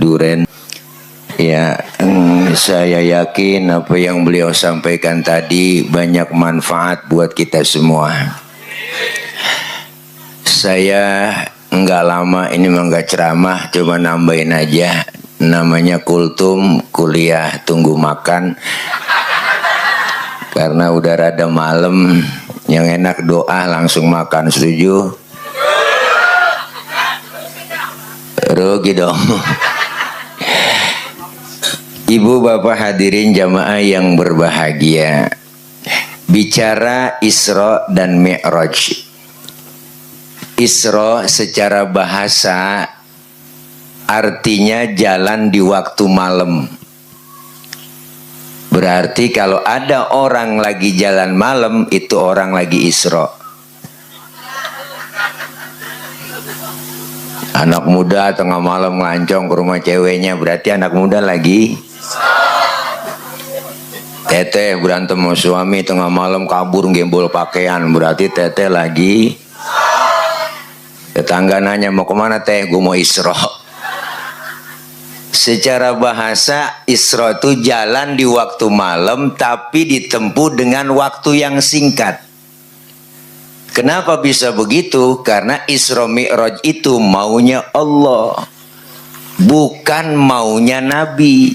Duren. Ya, saya yakin apa yang beliau sampaikan tadi banyak manfaat buat kita semua. Saya nggak lama ini nggak ceramah, coba nambahin aja. Namanya kultum, kuliah tunggu makan. Karena udah rada malam, yang enak doa langsung makan, setuju? Rugi dong. Ibu bapak hadirin jamaah yang berbahagia, bicara Isra dan Mi'raj. Isra secara bahasa artinya jalan di waktu malam. Berarti kalau ada orang lagi jalan malam, itu orang lagi Isra. Anak muda tengah malam ngelancong ke rumah ceweknya, berarti anak muda lagi. Teteh berantem sama suami tengah malam kabur gembol pakaian, berarti teteh lagi. Tetangga nanya mau kemana teh, gue mau Isra. Secara bahasa Isra itu jalan di waktu malam tapi ditempuh dengan waktu yang singkat. Kenapa bisa begitu? Karena Isra Mi'raj itu maunya Allah, bukan maunya Nabi.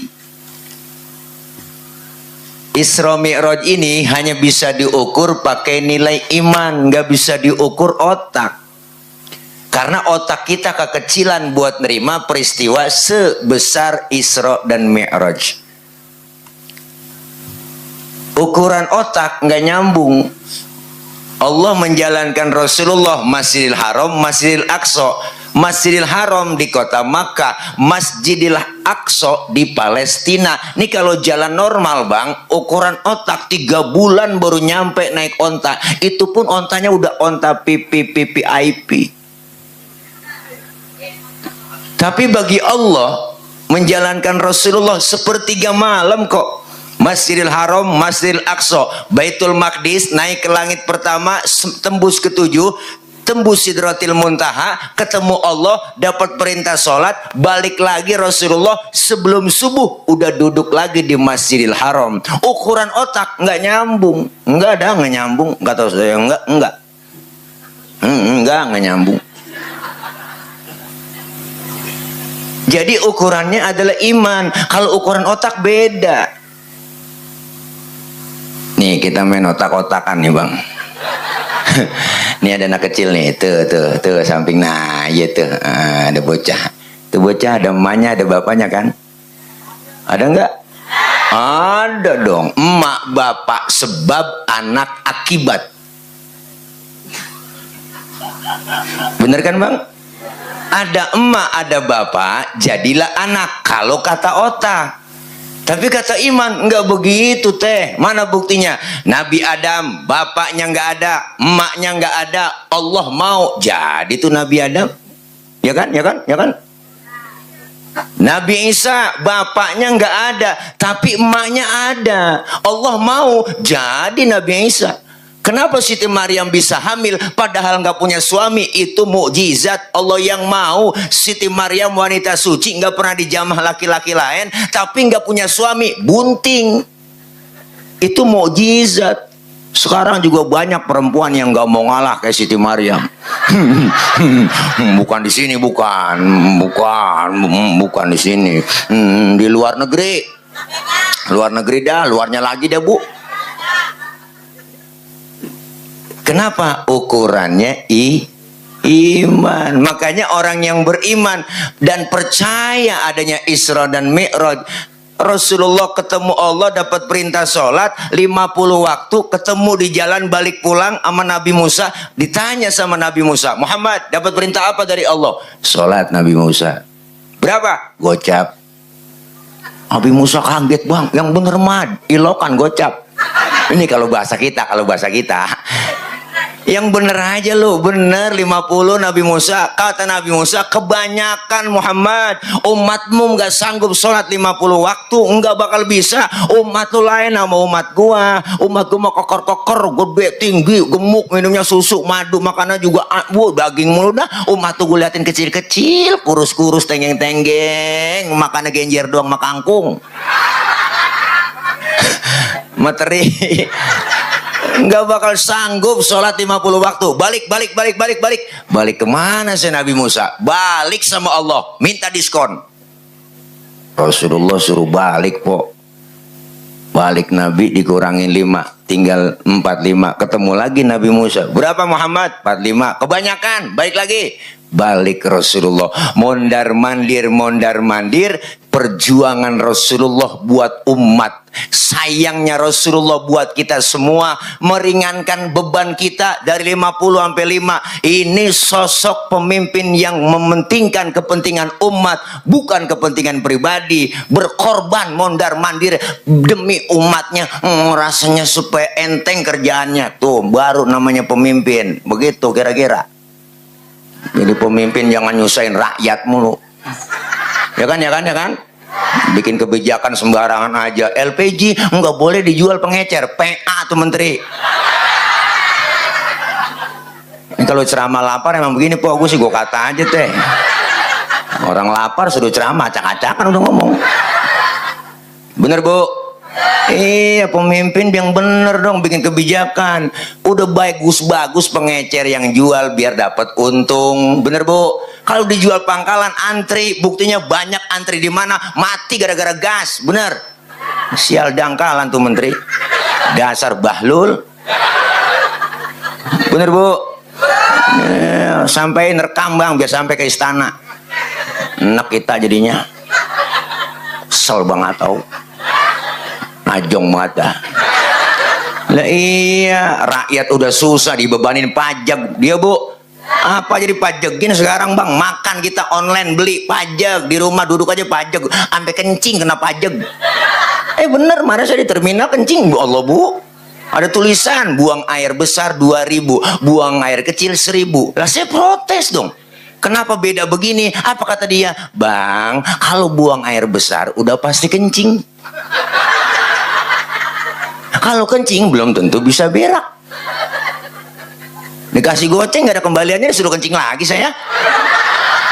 Isra Mi'raj ini hanya bisa diukur pakai nilai iman, nggak bisa diukur otak. Karena otak kita kekecilan buat nerima peristiwa sebesar Isra dan Mi'raj. Ukuran otak nggak nyambung. Allah menjalankan Rasulullah Masjidil Haram, Masjidil Aqsa. Masjidil Haram di kota Makkah, Masjidil Aqsa di Palestina. Ini kalau jalan normal bang, ukuran otak 3 bulan baru nyampe naik onta. Itu pun ontanya udah onta PPIP. Tapi bagi Allah menjalankan Rasulullah sepertiga malam kok. Masjidil Haram, Masjidil Aqsa, Baitul Maqdis, naik ke langit pertama, tembus ke-7, tembus Sidratil Muntaha, ketemu Allah, dapat perintah sholat, balik lagi Rasulullah sebelum subuh udah duduk lagi di Masjidil Haram. Ukuran otak nggak nyambung, nggak nyambung, nggak tahu saya nggak nyambung. Jadi ukurannya adalah iman. Kalau ukuran otak beda. Nih kita main otak-otakan nih bang. Ini ada anak kecil nih, tuh samping, nah iya tuh, ada bocah. Tuh bocah ada emaknya, ada bapaknya kan? Ada enggak? Ada dong. Emak bapak sebab, anak akibat. Bener kan bang? Ada emak, ada bapak, jadilah anak. Kalau kata otak. Tapi kata iman enggak begitu teh. Mana buktinya? Nabi Adam bapaknya enggak ada, emaknya enggak ada, Allah mau jadi tuh Nabi Adam. Ya kan? Nabi Isa bapaknya enggak ada, tapi emaknya ada. Allah mau jadi Nabi Isa. Kenapa Siti Maryam bisa hamil padahal nggak punya suami? Itu mukjizat Allah yang mau. Siti Maryam wanita suci, nggak pernah dijamah laki-laki lain, tapi nggak punya suami, bunting. Itu mukjizat. Sekarang juga banyak perempuan yang nggak mau ngalah kayak Siti Maryam. Bukan di sini, bukan di sini. Di luar negeri dah, luarnya lagi dah bu. Kenapa? Ukurannya iman. Makanya orang yang beriman dan percaya adanya Isra dan Mi'raj, Rasulullah ketemu Allah dapat perintah sholat 50 waktu, ketemu di jalan balik pulang sama Nabi Musa, ditanya sama Nabi Musa, Muhammad dapat perintah apa dari Allah? Sholat. Nabi Musa, berapa? Gocap. Nabi Musa kaget bang, yang bener mad, ilokan gocap. Ini kalau bahasa kita. Yang bener aja lu, bener 50 Nabi Musa. Kata Nabi Musa, kebanyakan Muhammad, umatmu nggak sanggup sholat 50 waktu, nggak bakal bisa. Umat lu lain sama umat gua. Umat gua mau kokor-kokor, gede, tinggi, gemuk, minumnya susu, madu, makannya juga daging mulu dah. Umat tuh gua liatin kecil-kecil, kurus-kurus, tenggeng-tenggeng, makannya genjer doang sama kangkung. Materi nggak bakal sanggup sholat 50 waktu. Balik kemana sih Nabi Musa? Balik sama Allah, minta diskon. Rasulullah suruh balik po. Balik Nabi dikurangin 5, tinggal 45. Ketemu lagi Nabi Musa, berapa Muhammad? 45. Kebanyakan, balik lagi. Balik Rasulullah, mondar mandir, perjuangan Rasulullah buat umat, sayangnya Rasulullah buat kita semua, meringankan beban kita dari 50 sampai 5. Ini sosok pemimpin yang mementingkan kepentingan umat, bukan kepentingan pribadi, berkorban mondar mandir demi umatnya, rasanya supaya enteng kerjaannya. Tuh baru namanya pemimpin. Begitu kira-kira. Jadi pemimpin jangan nyusahin rakyat mulu. Ya kan? Bikin kebijakan sembarangan aja. LPG nggak boleh dijual pengecer. PA tuh menteri. Ini kalau ceramah lapar emang begini po, gue sih gue kata aja teh. Orang lapar sudah ceramah, acak-acakan udah ngomong. Bener bu? Iya, pemimpin yang bener dong bikin kebijakan. Udah bagus pengecer yang jual biar dapat untung. Bener bu? Kalau dijual pangkalan antri, buktinya banyak antri di mana mati gara-gara gas. Bener? Sial dangkalan tuh menteri. Dasar bahlul. Bener bu? Sampai rekam bang biar sampai ke istana. Enak kita jadinya. Kesel banget tau. Najong banget dah. Lah iya, rakyat udah susah dibebanin pajak. Dia bu, apa jadi pajekin sekarang bang? Makan kita online beli pajak, di rumah duduk aja pajak, sampai kencing kena pajak. Bener, mana saya di terminal kencing, bu Allah bu. Ada tulisan buang air besar 2.000, buang air kecil 1.000. Lah saya protes dong. Kenapa beda begini? Apa kata dia? Bang, kalau buang air besar udah pasti kencing. Kalau kencing belum tentu bisa berak. Dikasih goceng nggak ada kembaliannya, disuruh kencing lagi saya.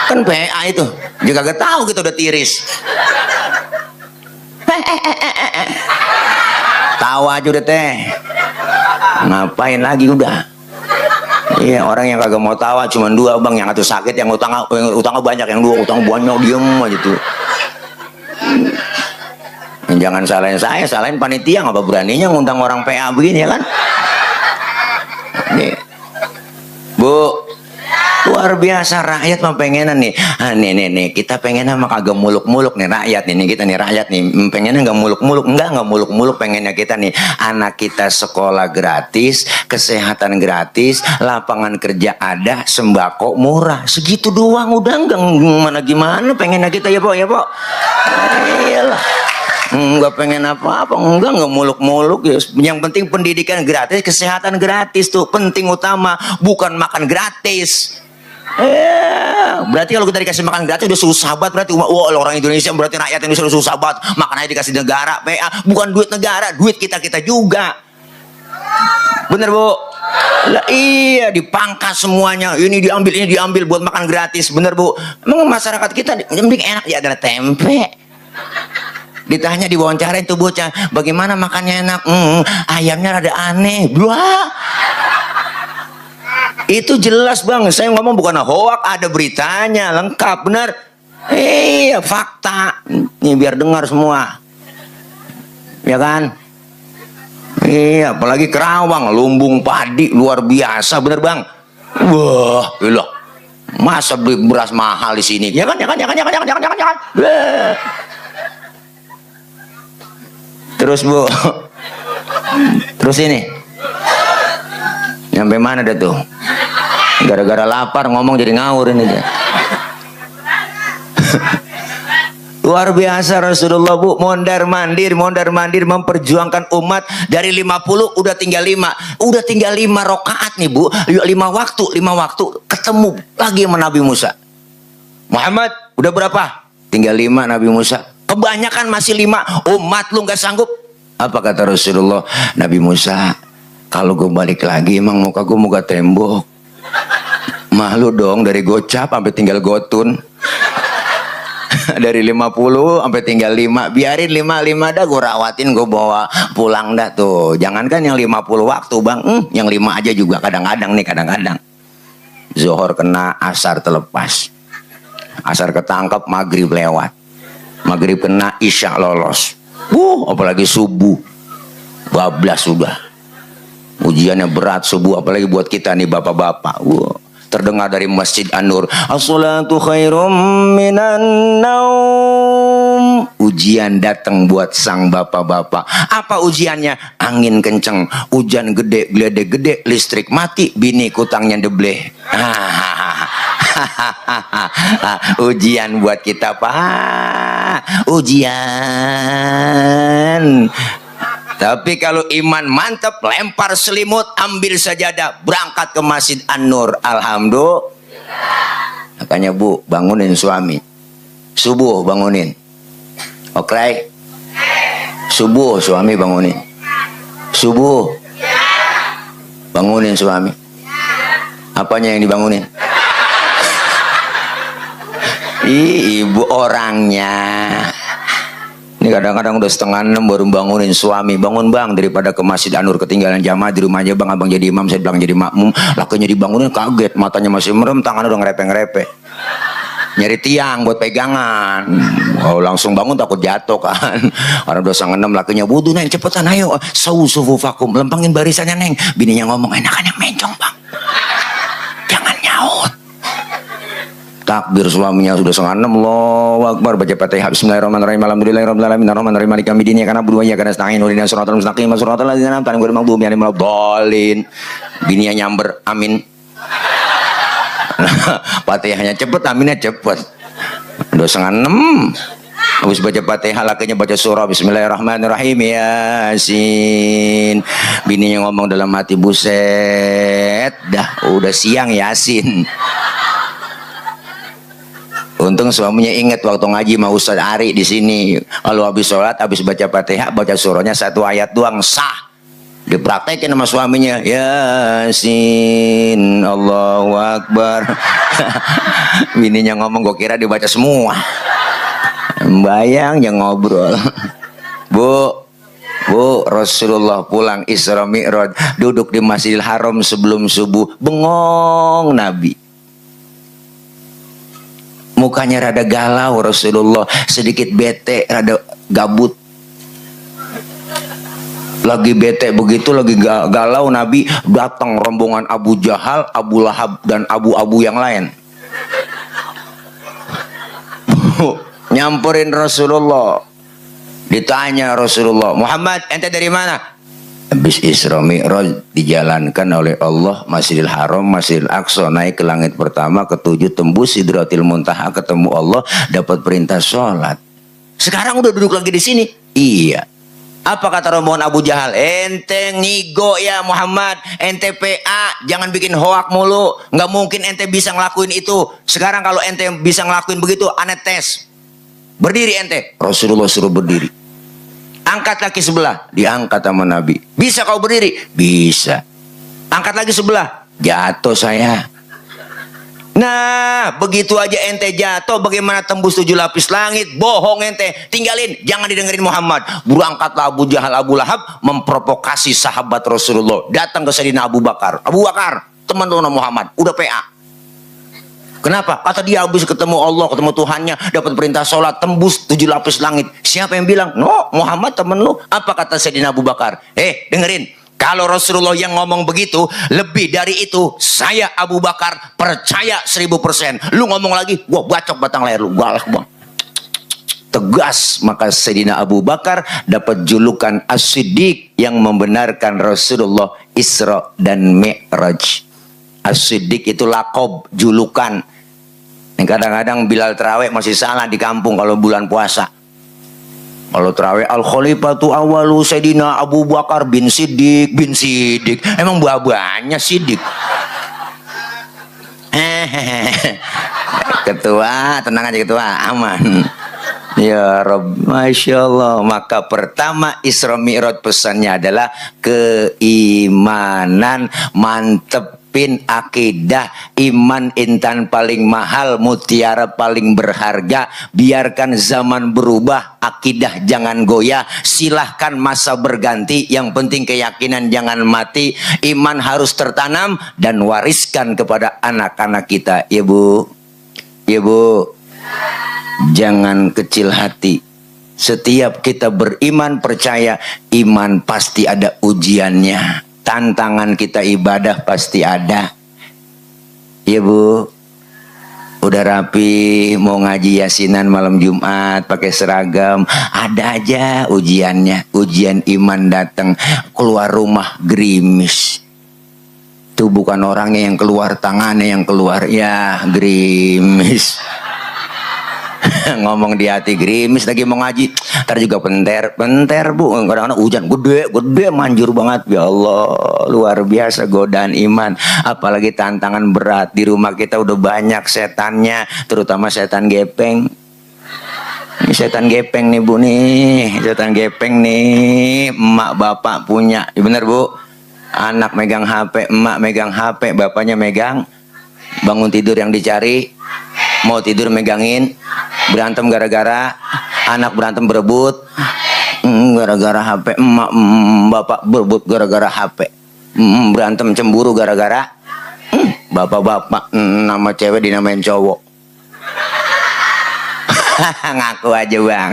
Kan PA itu. Dia kagak tahu kita udah tiris. Tawa aja udah teh. Ngapain lagi udah. Iya, orang yang kagak mau tawa cuma 2 bang, yang satu sakit, yang utangnya banyak, yang 2 utang banyak diem aja tuh. Jangan salahin saya, salahin panitia. Ngapa beraninya ngundang orang PA begini ya kan? Nih, bu, luar biasa rakyat mah pengenan nih. Nih, kita pengennya mah kagak muluk-muluk nih rakyat nih. Kita nih rakyat nih pengennya nggak muluk-muluk, nggak muluk-muluk. Pengennya kita nih anak kita sekolah gratis, kesehatan gratis, lapangan kerja ada, sembako murah. Segitu doang udah, nggak gimana pengennya kita ya po. Iyalah. Enggak pengen apa-apa, enggak muluk-muluk ya. Yang penting pendidikan gratis, kesehatan gratis tuh penting utama, bukan makan gratis. Berarti kalau kita dikasih makan gratis udah susah banget, berarti orang Indonesia, berarti rakyat Indonesia udah susah banget. Makan aja dikasih negara, PA, bukan duit negara, duit kita juga. Bener bu? Lah iya, dipangkas semuanya. Ini diambil buat makan gratis. Bener bu? Emang masyarakat kita enak ya adalah tempe. Ditanya, diwawancarain tuh bocah, bagaimana makannya enak? Ayamnya rada aneh. Wah, itu jelas bang, saya ngomong bukan hoak, ada beritanya lengkap, bener. Iya, fakta. Nih biar dengar semua, ya kan? Iya, apalagi Kerawang, lumbung padi luar biasa, bener bang. Wah, gila. Masa beli beras mahal di sini? Ya kan? Terus bu, terus ini nyampe mana dah tuh? Gara-gara lapar ngomong jadi ngawur ini dia. Luar biasa Rasulullah, Bu. Mondar mandir memperjuangkan umat. Dari 50 udah tinggal 5. Udah tinggal 5 rakaat nih, Bu. 5 waktu ketemu lagi sama Nabi Musa. Muhammad, udah berapa? Tinggal 5 Nabi Musa. Kebanyakan masih 5. Umat lu nggak sanggup. Apa kata Rasulullah? Nabi Musa, kalau gue balik lagi emang muka gue muka tembok. Malu dong, dari gocap sampai tinggal gotun. Dari 50 sampai tinggal 5. Biarin 5 dah, gue rawatin, gue bawa pulang dah tuh. Jangankan yang 50 waktu, Bang. Yang 5 aja juga kadang-kadang nih, kadang-kadang. Zuhur kena, asar terlepas. Asar ketangkep, maghrib lewat. Maghrib kena, isya lolos. Apalagi subuh. Bablas sudah. Ujiannya berat subuh, apalagi buat kita nih bapak-bapak. Terdengar dari Masjid An-Nur, as-salatu khairum minan naum. Ujian datang buat sang bapak-bapak. Apa ujiannya? Angin kenceng, hujan gede, geledek gede, listrik mati, bini kutangnya debleh. Ujian buat kita, Pak. Ujian. Tapi kalau iman mantap, lempar selimut, ambil sajadah, berangkat ke Masjid An-Nur. Alhamdulillah. Makanya, Bu, bangunin suami. Subuh bangunin. Oke? Subuh suami bangunin. Subuh. Bangunin suami. Apanya yang dibangunin? Ibu orangnya. Ini kadang-kadang udah 5:30 baru bangunin suami. Bangun bang, daripada ke Masjid An-Nur ketinggalan jamaah di rumah aja bang. Abang jadi imam, saya bilang jadi makmum. Lakunya dibangunin, kaget, matanya masih merem, tangannya udah ngerepe-ngerepe. Nyari tiang buat pegangan. Langsung bangun takut jatuh kan. Orang udah 5:30, lakunya wudu, Neng cepetan ayo. Sufu vakum, lempangin barisannya Neng. Bininya ngomong, enakan yang mencong bang. Jangan nyaut. Takbir suaminya sudah 5:30, Allahu Akbar, baca Fatihah, bismillahirrahmanirrahim, alhamdulillahirabbil alamin, arrahmanirrahim, maliki yaumiddin, iyyaka na'budu wa iyyaka nasta'in, ihdinas siratal mustaqim, siratal ladzina an'amta 'alaihim ghairil maghdubi 'alaihim waladdallin. Bininya nyamber, amin. Fatihahnya cepet, aminnya cepet. Udah 5:30. Habis baca Fatihah, lakinya baca surah bismillahirrahmanirrahim, Yasin. Bininya ngomong dalam hati, buset, dah udah siang Yasin. Untung suaminya ingat waktu ngaji sama Ustaz Ari di sini. Kalau habis sholat, habis baca Fatihah, baca surahnya 1 ayat doang, sah. Dipraktekin sama suaminya, Yasin, Allahu Akbar. Bininya ngomong, gue kira dibaca semua. Bayang yang ngobrol. Bu, Rasulullah pulang Isra Mi'raj, duduk di Masjidil Haram sebelum subuh, bengong Nabi. Mukanya rada galau Rasulullah, sedikit bete, rada gabut. Lagi bete begitu, lagi galau Nabi, datang rombongan Abu Jahal, Abu Lahab, dan abu-abu yang lain. Nyamperin Rasulullah. Ditanya Rasulullah, Muhammad, ente dari mana? Habis Isra Mi'raj dijalankan oleh Allah, Masjidil Haram, Masjidil Aqsa, naik ke langit pertama, ke-7, tembus Sidratil Muntaha, ketemu Allah, dapat perintah sholat. Sekarang udah duduk lagi di sini. Iya. Apa kata rombongan Abu Jahal? Ente ngigo ya Muhammad, ente PA, jangan bikin hoak mulu. Nggak mungkin ente bisa ngelakuin itu. Sekarang kalau ente bisa ngelakuin begitu, aneh tes. Berdiri ente. Rasulullah suruh berdiri. Angkat kaki sebelah, diangkat sama Nabi. Bisa kau berdiri? Bisa. Angkat lagi sebelah, jatuh saya. Nah, begitu aja ente jatuh, bagaimana tembus 7 lapis langit? Bohong ente, tinggalin, jangan didengerin Muhammad. Berangkatlah Abu Jahal, Abu Lahab memprovokasi sahabat Rasulullah. Datang ke Sayyidina Abu Bakar. Abu Bakar, teman Muhammad, udah PA. Kenapa? Kata dia habis ketemu Allah, ketemu Tuhannya, dapat perintah sholat, tembus 7 lapis langit. Siapa yang bilang? No, Muhammad temen lu. Apa kata Sayyidina Abu Bakar? Dengerin. Kalau Rasulullah yang ngomong begitu, lebih dari itu, saya Abu Bakar percaya 1000%. Lu ngomong lagi, gua bacok batang leher lu. Galah bang. Tegas. Maka Sayyidina Abu Bakar dapat julukan As-Siddiq, yang membenarkan Rasulullah Isra dan Mi'raj. As-Siddiq itu lakob, julukan. Kadang-kadang Bilal terawih masih salah di kampung kalau bulan puasa. Kalau terawih al khalifatu awalu Sayyidina Abu Bakar bin Siddiq bin Siddiq. Emang buah-buahnya Siddiq. Ketua, tenang aja ketua, aman. Ya Rabb, Masya Allah. Maka pertama Isra Mi'raj pesannya adalah keimanan, mantepin akidah, iman intan paling mahal, mutiara paling berharga. Biarkan zaman berubah, akidah jangan goyah, silahkan masa berganti, yang penting keyakinan jangan mati, iman harus tertanam dan wariskan kepada anak-anak kita. Ya Bu, ya Bu, jangan kecil hati. Setiap kita beriman, percaya iman pasti ada ujiannya. Tantangan kita ibadah pasti ada. Ya Bu, udah rapi mau ngaji yasinan malam Jumat pakai seragam, ada aja ujiannya. Ujian iman datang, keluar rumah gerimis. Itu bukan orangnya yang keluar, tangannya yang keluar, ya gerimis. Ngomong di hati gerimis, lagi mau ngaji ntar juga penter Bu, kadang-kadang hujan gede manjur banget. Ya Allah, luar biasa godaan iman. Apalagi tantangan berat. Di rumah kita udah banyak setannya, terutama setan gepeng. Ini setan gepeng nih Bu nih, setan gepeng nih. Emak bapak punya, ya bener Bu, anak megang HP, emak megang HP, bapaknya megang. Bangun tidur yang dicari, mau tidur megangin, berantem gara-gara anak, berantem berebut gara-gara HP, emak bapak berebut gara-gara HP, berantem cemburu gara-gara bapak-bapak nama cewek dinamain cowok. Ngaku aja Bang,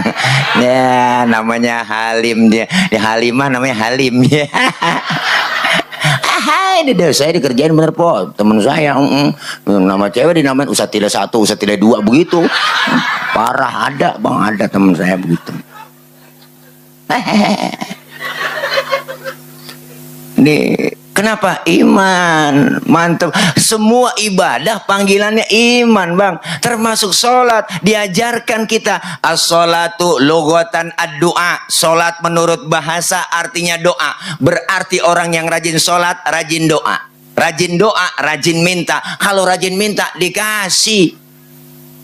ya namanya Halim, dia Halimah namanya Halim ya. Ini deh, saya dikerjain bener po, temen saya nama cewek dinamain Usatila 1, Usatila 2 begitu. Parah, ada Bang, ada temen saya begitu. Nih kenapa? Iman, mantap. Semua ibadah panggilannya iman Bang, termasuk sholat. Diajarkan kita as-sholatu lugatan ad-du'a. Sholat menurut bahasa artinya doa. Berarti orang yang rajin sholat, rajin doa. Rajin doa, rajin minta. Kalau rajin minta, dikasih.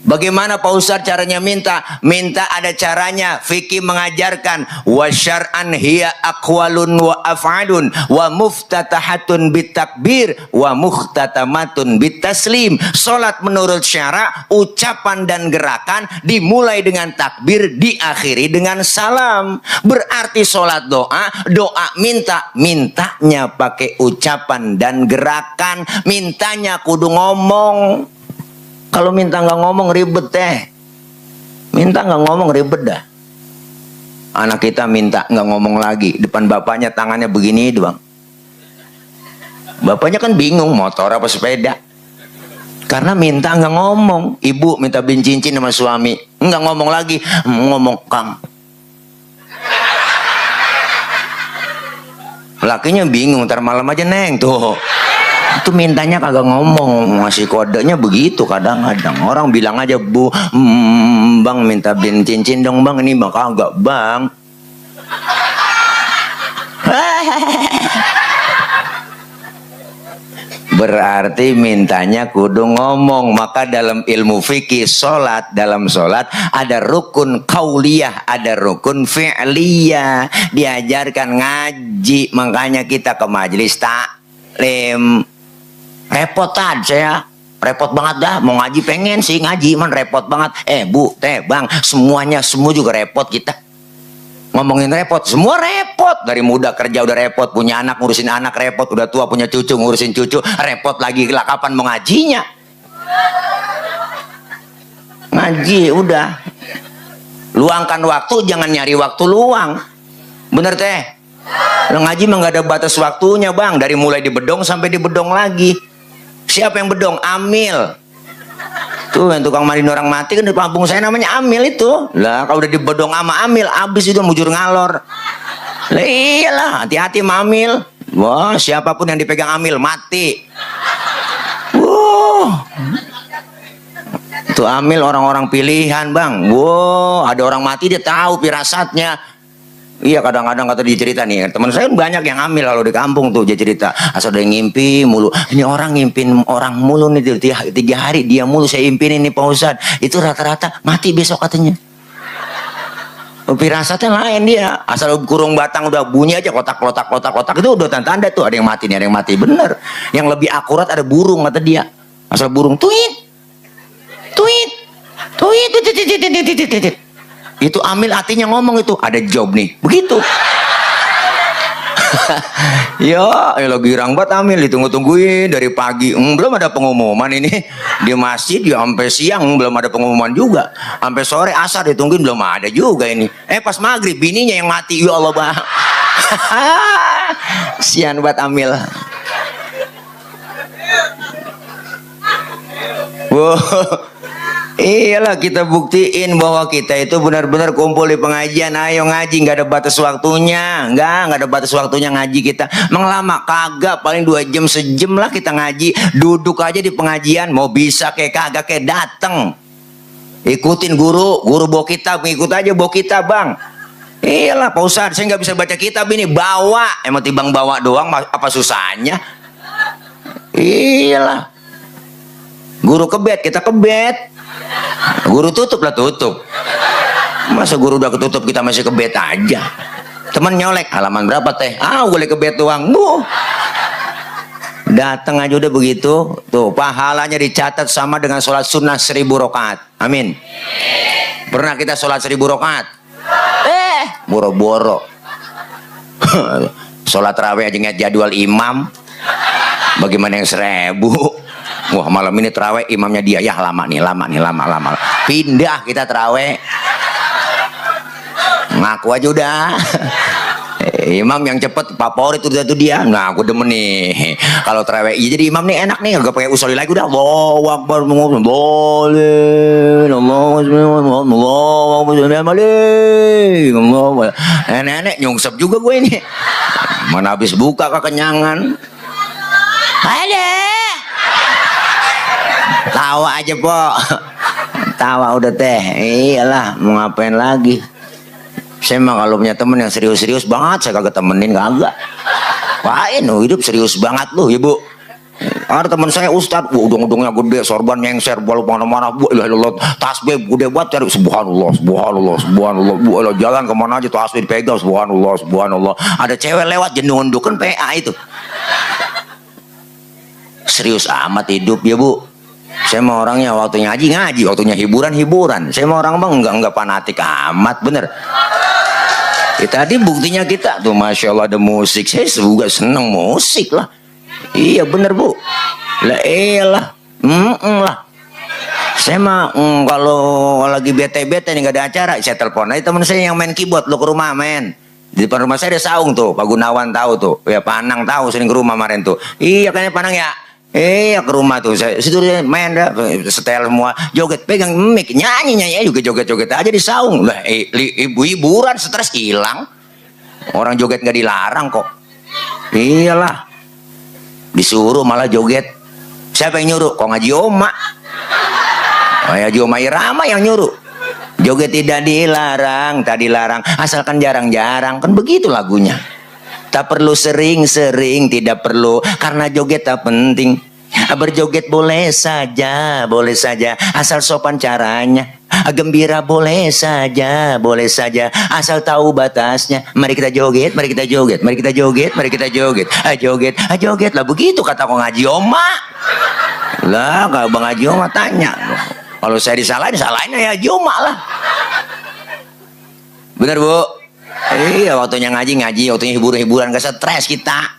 Bagaimana Pak Ustadz caranya minta? Minta ada caranya. Fikih mengajarkan wa syar'an hiya aqwalun wa af'alun wa muftatahatun bitakbir wa muhtatamatun bitaslim. Salat menurut syara, ucapan dan gerakan dimulai dengan takbir, diakhiri dengan salam. Berarti salat doa, doa minta, mintanya pakai ucapan dan gerakan. Mintanya kudu ngomong. Kalau minta nggak ngomong ribet teh. Minta nggak ngomong ribet dah. Anak kita minta nggak ngomong lagi, depan bapaknya tangannya begini doang. Bapaknya kan bingung motor apa sepeda. Karena minta nggak ngomong. Ibu minta beliin cincin sama suami, nggak ngomong lagi, ngomong Kang. Lakinya bingung, ntar malam aja Neng tuh. Itu mintanya kagak ngomong, ngasih kodenya begitu. Kadang-kadang orang bilang aja Bu, Bang minta beliin cincin dong Bang. Ini Bang, kagak Bang. Berarti mintanya kudu ngomong. Maka dalam ilmu fikih sholat, dalam sholat ada rukun qauliyah, ada rukun fi'liyah. Diajarkan ngaji, makanya kita ke majelis taklim. Repotan saya, repot banget dah. Mau ngaji pengen sih ngaji, man repot banget. Bu, teh, Bang, semuanya semua juga repot kita. Ngomongin repot, semua repot. Dari muda kerja udah repot, punya anak ngurusin anak repot, udah tua punya cucu ngurusin cucu repot lagi. Lah kapan mau ngajinya? Ngaji udah. Luangkan waktu, jangan nyari waktu luang. Bener teh? Lo ngaji mah gak ada batas waktunya Bang. Dari mulai di bedong sampai di bedong lagi. Siapa yang bedong? Amil. Tuh yang tukang mandiin orang mati kan di kampung saya namanya Amil itu. Lah kalau udah di bedong sama Amil, abis itu mujur ngalor. Lah iyalah, hati-hati sama Amil. Wah, siapapun yang dipegang Amil mati. Itu amil orang-orang pilihan bang. Wow, ada orang mati dia tahu firasatnya. Iya, kadang-kadang kata dia cerita nih, teman saya banyak yang amil kalau di kampung tuh, dia cerita asal dia ngimpi mulu. Ini orang ngimpin orang mulu nih, 3 hari dia mulu saya impin ini Pak Ustadz. Itu rata-rata mati besok katanya. Firasatnya lain dia, asal kurung batang udah bunyi aja kotak itu udah tanda-tanda tuh ada yang mati nih, ada yang mati bener. Yang lebih akurat ada burung kata dia, asal burung tuit itu amil hatinya ngomong itu ada job nih begitu. Ya lo girang banget amil, ditunggu-tungguin dari pagi, belum ada pengumuman ini di masjid ya, sampai siang belum ada pengumuman juga, sampai sore asar ditungguin belum ada juga ini. Pas maghrib bininya yang mati, ya Allah bang. Sian banget amil. Wow. Iyalah, kita buktiin bahwa kita itu benar-benar kumpul di pengajian. Ayo ngaji, nggak ada batas waktunya, nggak ada batas waktunya ngaji kita. Mengelama kagak, paling 2 jam sejam lah kita ngaji. Duduk aja di pengajian, mau bisa kayak kagak kayak dateng. Ikutin guru bawa kitab, ngikut aja bawa kitab bang. Iyalah Pak Ustadz, saya nggak bisa baca kitab ini, bawa. Emang timbang bawa doang, apa susahnya? Iyalah. Guru kebet, kita kebet. Guru tutup lah tutup. Masa guru udah ketutup kita masih kebet aja. Temen nyolek, halaman berapa teh? Boleh kebet doang. Datang aja udah begitu. Tuh pahalanya dicatat sama dengan sholat sunnah 1000 rakaat. Amin. Pernah kita sholat 1000 rakaat? Boro-boro. Sholat tarawih aja ngeliat jadwal imam. Bagaimana yang 1000? Wah, malam ini terawih imamnya dia, ya lama. Pindah kita terawih. Ngaku aja udah. Imam yang cepet favorit udah tuh dia. Nah, aku demen nih. Kalau terawih jadi imam nih enak nih, gak pakai usolli lagi udah. Allahu Akbar, boleh. Allahu nenek nyungsep juga gue ini. Mana habis buka kekenyangan. Ada. Tawa aja po, tawa udah teh. Iyalah, mau ngapain lagi? Saya mah kalau punya temen yang serius-serius banget, saya kagak temenin, kagak. Wain, hidup serius banget lu, ibu. Ada teman saya Ustadz, udung-udungnya gede, sorban nyengser, balu mana-mana, bu, ilah, tasbih gede buat cari subhanallah, jalan kemana aja tasbih dipegang, subhanallah. Ada cewek lewat jendung-jendung kan PA itu. Serius amat hidup ya bu. Saya mau orangnya waktunya ngaji, waktunya hiburan. Saya mau orang bang enggak fanatik amat, bener. Tadi buktinya kita tuh, masya Allah ada musik. Saya juga seneng musik lah. Iya bener bu. Lah iyalah, lah. Saya mah kalau lagi bete-bete nih nggak ada acara, saya telepon aja teman saya yang main keyboard, lo ke rumah main. Di depan rumah saya ada saung tuh, Pak Gunawan tahu tuh, ya Panang tahu, sering ke rumah kemarin tuh. Iya kayaknya Panang ya. Ke rumah tuh saya situ dia main dah, setel semua, joget, pegang mic, nyanyi juga joget aja di saung lah. Ibu-iburan stres hilang, orang joget nggak dilarang kok. Iyalah, disuruh malah joget. Siapa yang nyuruh? Kok ngaji Oma? Haji Oma Irama yang nyuruh. Joget tidak dilarang, tak dilarang, asalkan jarang-jarang, kan begitu lagunya. Tak perlu sering-sering, tidak perlu, karena joget tak penting. Berjoget boleh saja, asal sopan caranya. Gembira boleh saja, asal tahu batasnya. Mari kita joget. Joget lah, begitu kata kong Haji Oma. Lah, kalau Bang Haji Oma tanya, kalau saya disalahin ya Haji Oma lah. Bener bu? Iya, waktunya ngaji, waktunya hiburan, gak stres kita.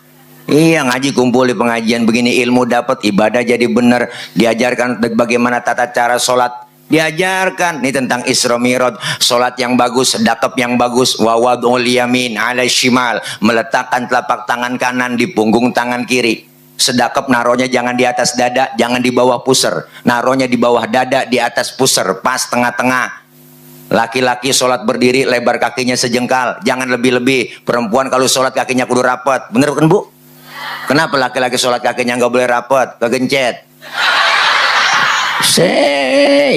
Iya, ngaji kumpul di pengajian begini, ilmu dapat, ibadah jadi bener, diajarkan bagaimana tata cara sholat, diajarkan nih tentang Isra Mi'raj, sholat yang bagus, sedekap yang bagus, wa wad'ul yamin 'ala shimal, meletakkan telapak tangan kanan di punggung tangan kiri. Sedekap naronya jangan di atas dada, jangan di bawah pusar, naronya di bawah dada, di atas pusar, pas tengah-tengah. Laki-laki sholat berdiri lebar kakinya sejengkal, jangan lebih-lebih. Perempuan kalau sholat kakinya kudu rapat, bener kan bu? Kenapa laki-laki sholat kakinya nggak boleh rapat, kegencet?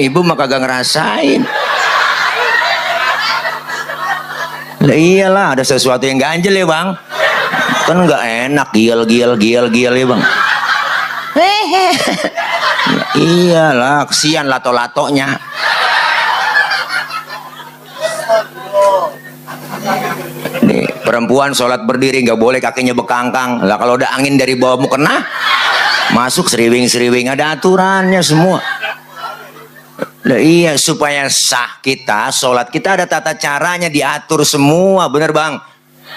Ibu mah kagak ngerasain. Lah iyalah, ada sesuatu yang ganjel ya bang, kan nggak enak, giel ya bang. Nah, iyalah, kesian lato-latonya. Nih, perempuan sholat berdiri nggak boleh kakinya bekangkang. Lah kalau udah angin dari bawah mau kena, masuk seriwing ada aturannya semua. Nah, iya, supaya sah kita, sholat kita ada tata caranya, diatur semua, bener bang.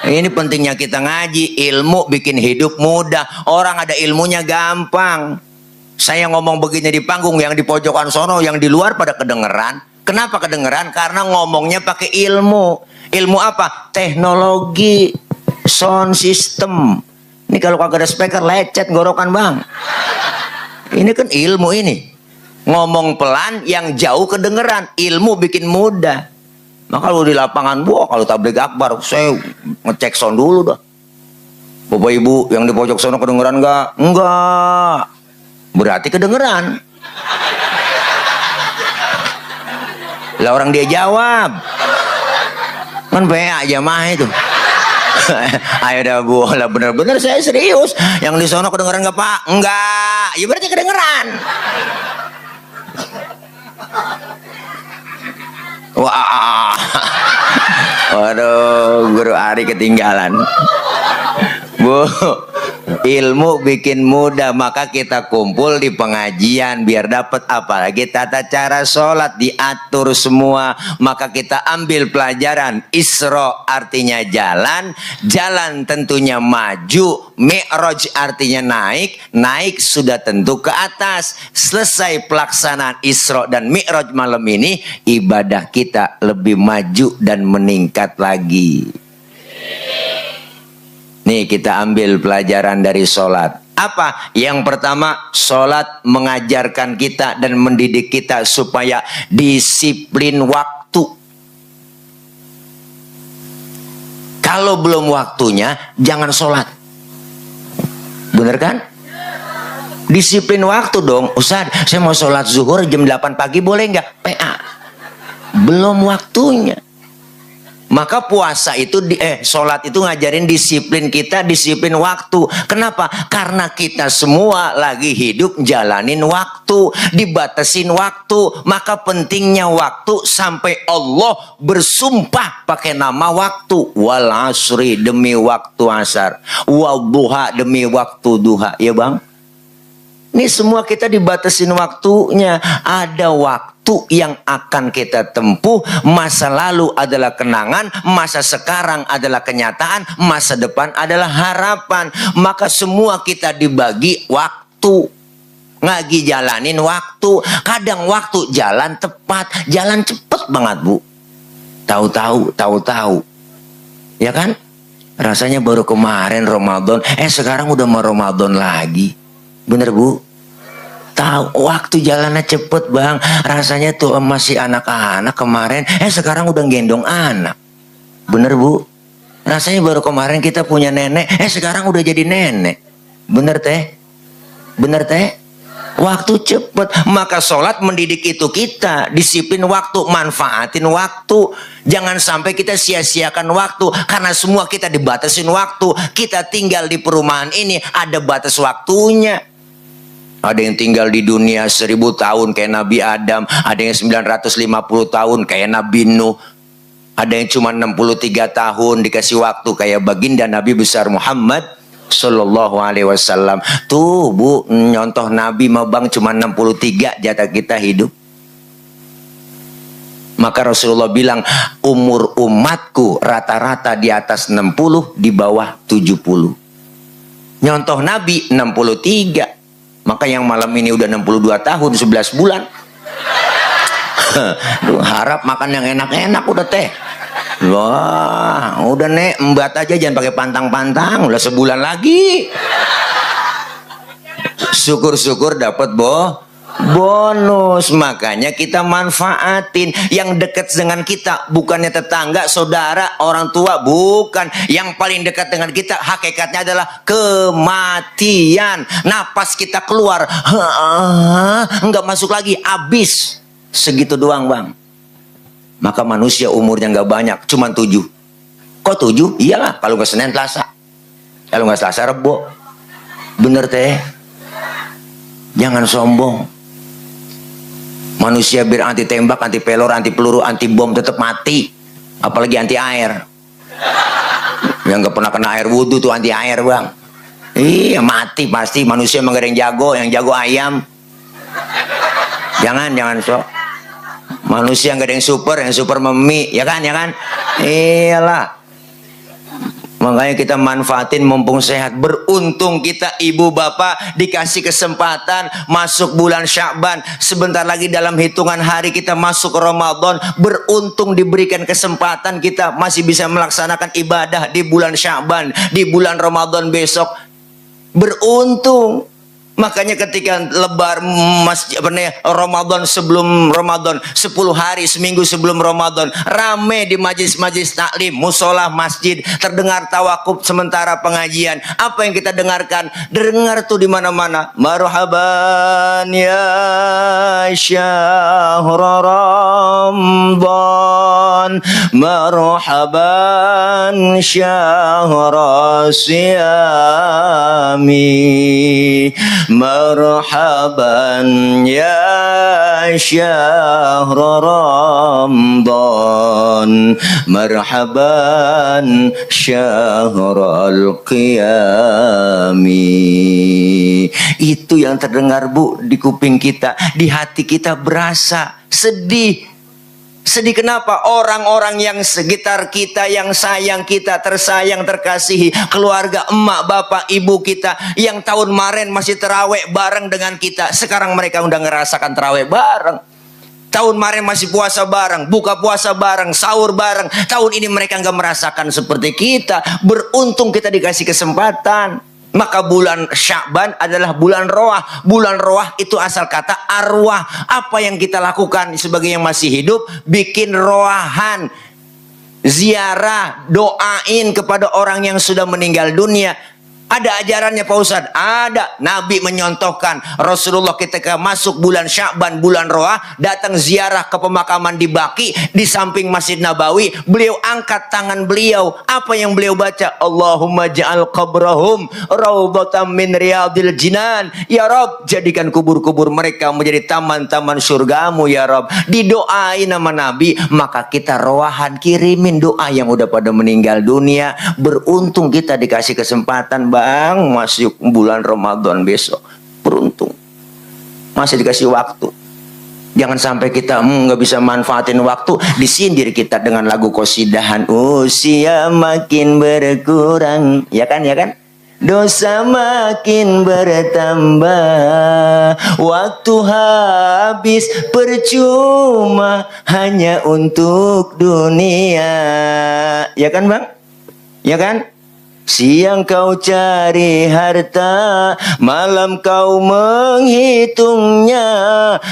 Ini pentingnya kita ngaji, ilmu bikin hidup mudah. Orang ada ilmunya gampang. Saya ngomong begini di panggung, yang di pojokan sono, yang di luar pada kedengeran. Kenapa kedengeran? Karena ngomongnya pakai ilmu. Ilmu apa? Teknologi, sound system. Ini kalau kagak ada speaker lecet gorokan bang. Ini kan ilmu ini. Ngomong pelan yang jauh kedengeran, ilmu bikin mudah. Maka kalau di lapangan, wah kalau tabligh akbar saya ngecek sound dulu dah. Bapak ibu yang di pojok sono kedengeran enggak? Enggak. Berarti kedengeran. Lah orang dia jawab. Kan PA aja mah itu. Ayo dah bu, lah bener-bener saya serius. Yang di sono kedengeran enggak pak? Enggak. Ya berarti kedengeran. Wah, waduh, guru Ari ketinggalan. Bu, ilmu bikin mudah, maka kita kumpul di pengajian biar dapat, apalagi tata cara sholat diatur semua. Maka kita ambil pelajaran. Isra artinya jalan, jalan tentunya maju. Mi'raj artinya naik, naik sudah tentu ke atas. Selesai pelaksanaan Isra dan Mi'raj malam ini, ibadah kita lebih maju dan meningkat lagi. Nih kita ambil pelajaran dari sholat. Apa? Yang pertama, sholat mengajarkan kita dan mendidik kita supaya disiplin waktu. Kalau belum waktunya, jangan sholat. Bener kan? Disiplin waktu dong. Ustaz, saya mau sholat zuhur jam 8 pagi boleh nggak? PA. Belum waktunya. Maka puasa itu sholat itu ngajarin disiplin kita, disiplin waktu. Kenapa? Karena kita semua lagi hidup jalanin waktu, dibatasin waktu. Maka pentingnya waktu sampai Allah bersumpah pakai nama waktu. Wal asri, demi waktu asar. Wal duha, demi waktu duha. Ya bang? Ini semua kita dibatasin waktunya. Ada waktu yang akan kita tempuh. Masa lalu adalah kenangan, masa sekarang adalah kenyataan, masa depan adalah harapan. Maka semua kita dibagi waktu. Ngagi jalanin waktu. Kadang waktu jalan tepat, jalan cepet banget bu. Tahu-tahu. Ya kan? Rasanya baru kemarin Ramadan, sekarang udah mau Ramadan lagi. Bener bu? Tahu waktu jalannya cepet bang. Rasanya tuh masih anak-anak kemarin, sekarang udah gendong anak. Bener bu? Rasanya baru kemarin kita punya nenek, sekarang udah jadi nenek. Bener teh? Bener teh? Waktu cepet. Maka sholat mendidik itu kita. Disiplin waktu, manfaatin waktu. Jangan sampai kita sia-siakan waktu. Karena semua kita dibatasin waktu. Kita tinggal di perumahan ini, ada batas waktunya. Ada yang tinggal di dunia 1000 tahun kayak Nabi Adam. Ada yang 950 tahun kayak Nabi Nuh. Ada yang cuma 63 tahun dikasih waktu kayak baginda Nabi besar Muhammad Sallallahu Alaihi Wasallam. Tuh bu, nyontoh Nabi mah bang cuma 63 jatah kita hidup. Maka Rasulullah bilang umur umatku rata-rata di atas 60, di bawah 70. Nyontoh Nabi 63. Maka yang malam ini udah 62 tahun 11 bulan. Harap makan yang enak-enak udah teh. Wah, udah nek embat aja, jangan pakai pantang-pantang. Udah sebulan lagi. Syukur-syukur dapat bonus. Makanya kita manfaatin yang dekat dengan kita, bukannya tetangga, saudara, orang tua, bukan. Yang paling dekat dengan kita hakikatnya adalah kematian. Napas kita keluar, nggak masuk lagi, habis. Segitu doang, Bang. Maka manusia umurnya nggak banyak, cuma 7. Kok 7? Iyalah, kalau nggak Senin Selasa, kalau nggak Selasa Rebo. Bener teh. Jangan sombong. Manusia biar anti tembak, anti pelor, anti peluru, anti bom tetap mati. Apalagi anti air. Yang nggak pernah kena air wudhu tuh anti air, Bang. Iya, mati pasti. Manusia emang gak ada yang jago ayam. Jangan sok. Manusia nggak ada yang super memi, ya kan? Iyalah. Makanya kita manfaatin mumpung sehat. Beruntung kita ibu bapak dikasih kesempatan masuk bulan Sya'ban. Sebentar lagi dalam hitungan hari kita masuk Ramadan. Beruntung diberikan kesempatan kita masih bisa melaksanakan ibadah di bulan Sya'ban, di bulan Ramadan besok. Beruntung. Makanya ketika lebar Ramadan, sebelum Ramadan 10 hari, seminggu sebelum Ramadan, rame di majlis-majlis taklim, musola, masjid, terdengar tawakuf sementara pengajian. Apa yang kita dengarkan? Dengar tuh di mana-mana, marhaban ya syahr Ramadan, marhaban syahr siyami, marhaban ya syahr Ramadan, marhaban syahrul qiyami. Itu yang terdengar, Bu, di kuping kita, di hati kita berasa sedih. Sedih kenapa? Orang-orang yang sekitar kita, yang sayang kita, tersayang, terkasihi, keluarga, emak, bapak, ibu kita, yang tahun kemarin masih terawih bareng dengan kita, sekarang mereka udah ngerasakan terawih bareng. Tahun kemarin masih puasa bareng, buka puasa bareng, sahur bareng. Tahun ini mereka nggak merasakan seperti kita. Beruntung kita dikasih kesempatan. Maka bulan Sya'ban adalah bulan roah. Bulan roah itu asal kata arwah. Apa yang kita lakukan sebagai yang masih hidup? Bikin roahan, ziarah, doain kepada orang yang sudah meninggal dunia. Ada ajarannya Pak Ustadz? Ada. Nabi menyontohkan, Rasulullah ketika masuk bulan Sya'ban, bulan roah, datang ziarah ke pemakaman di Baqi, di samping Masjid Nabawi. Beliau angkat tangan beliau. Apa yang beliau baca? Allahumma ja'al qabrahum raudhatan min riyadil jinan. Ya Rob, jadikan kubur-kubur mereka menjadi taman-taman surgamu ya Rob. Didoain nama Nabi. Maka kita roahan, kirimin doa yang udah pada meninggal dunia. Beruntung kita dikasih kesempatan, Bang, masuk bulan Ramadan besok. Beruntung masih dikasih waktu. Jangan sampai kita nggak bisa manfaatin waktu, disindir kita dengan lagu qasidahan. Usia makin berkurang, ya kan? Dosa makin bertambah, waktu habis percuma hanya untuk dunia. Ya kan, Bang? Ya kan? Siang kau cari harta, malam kau menghitungnya,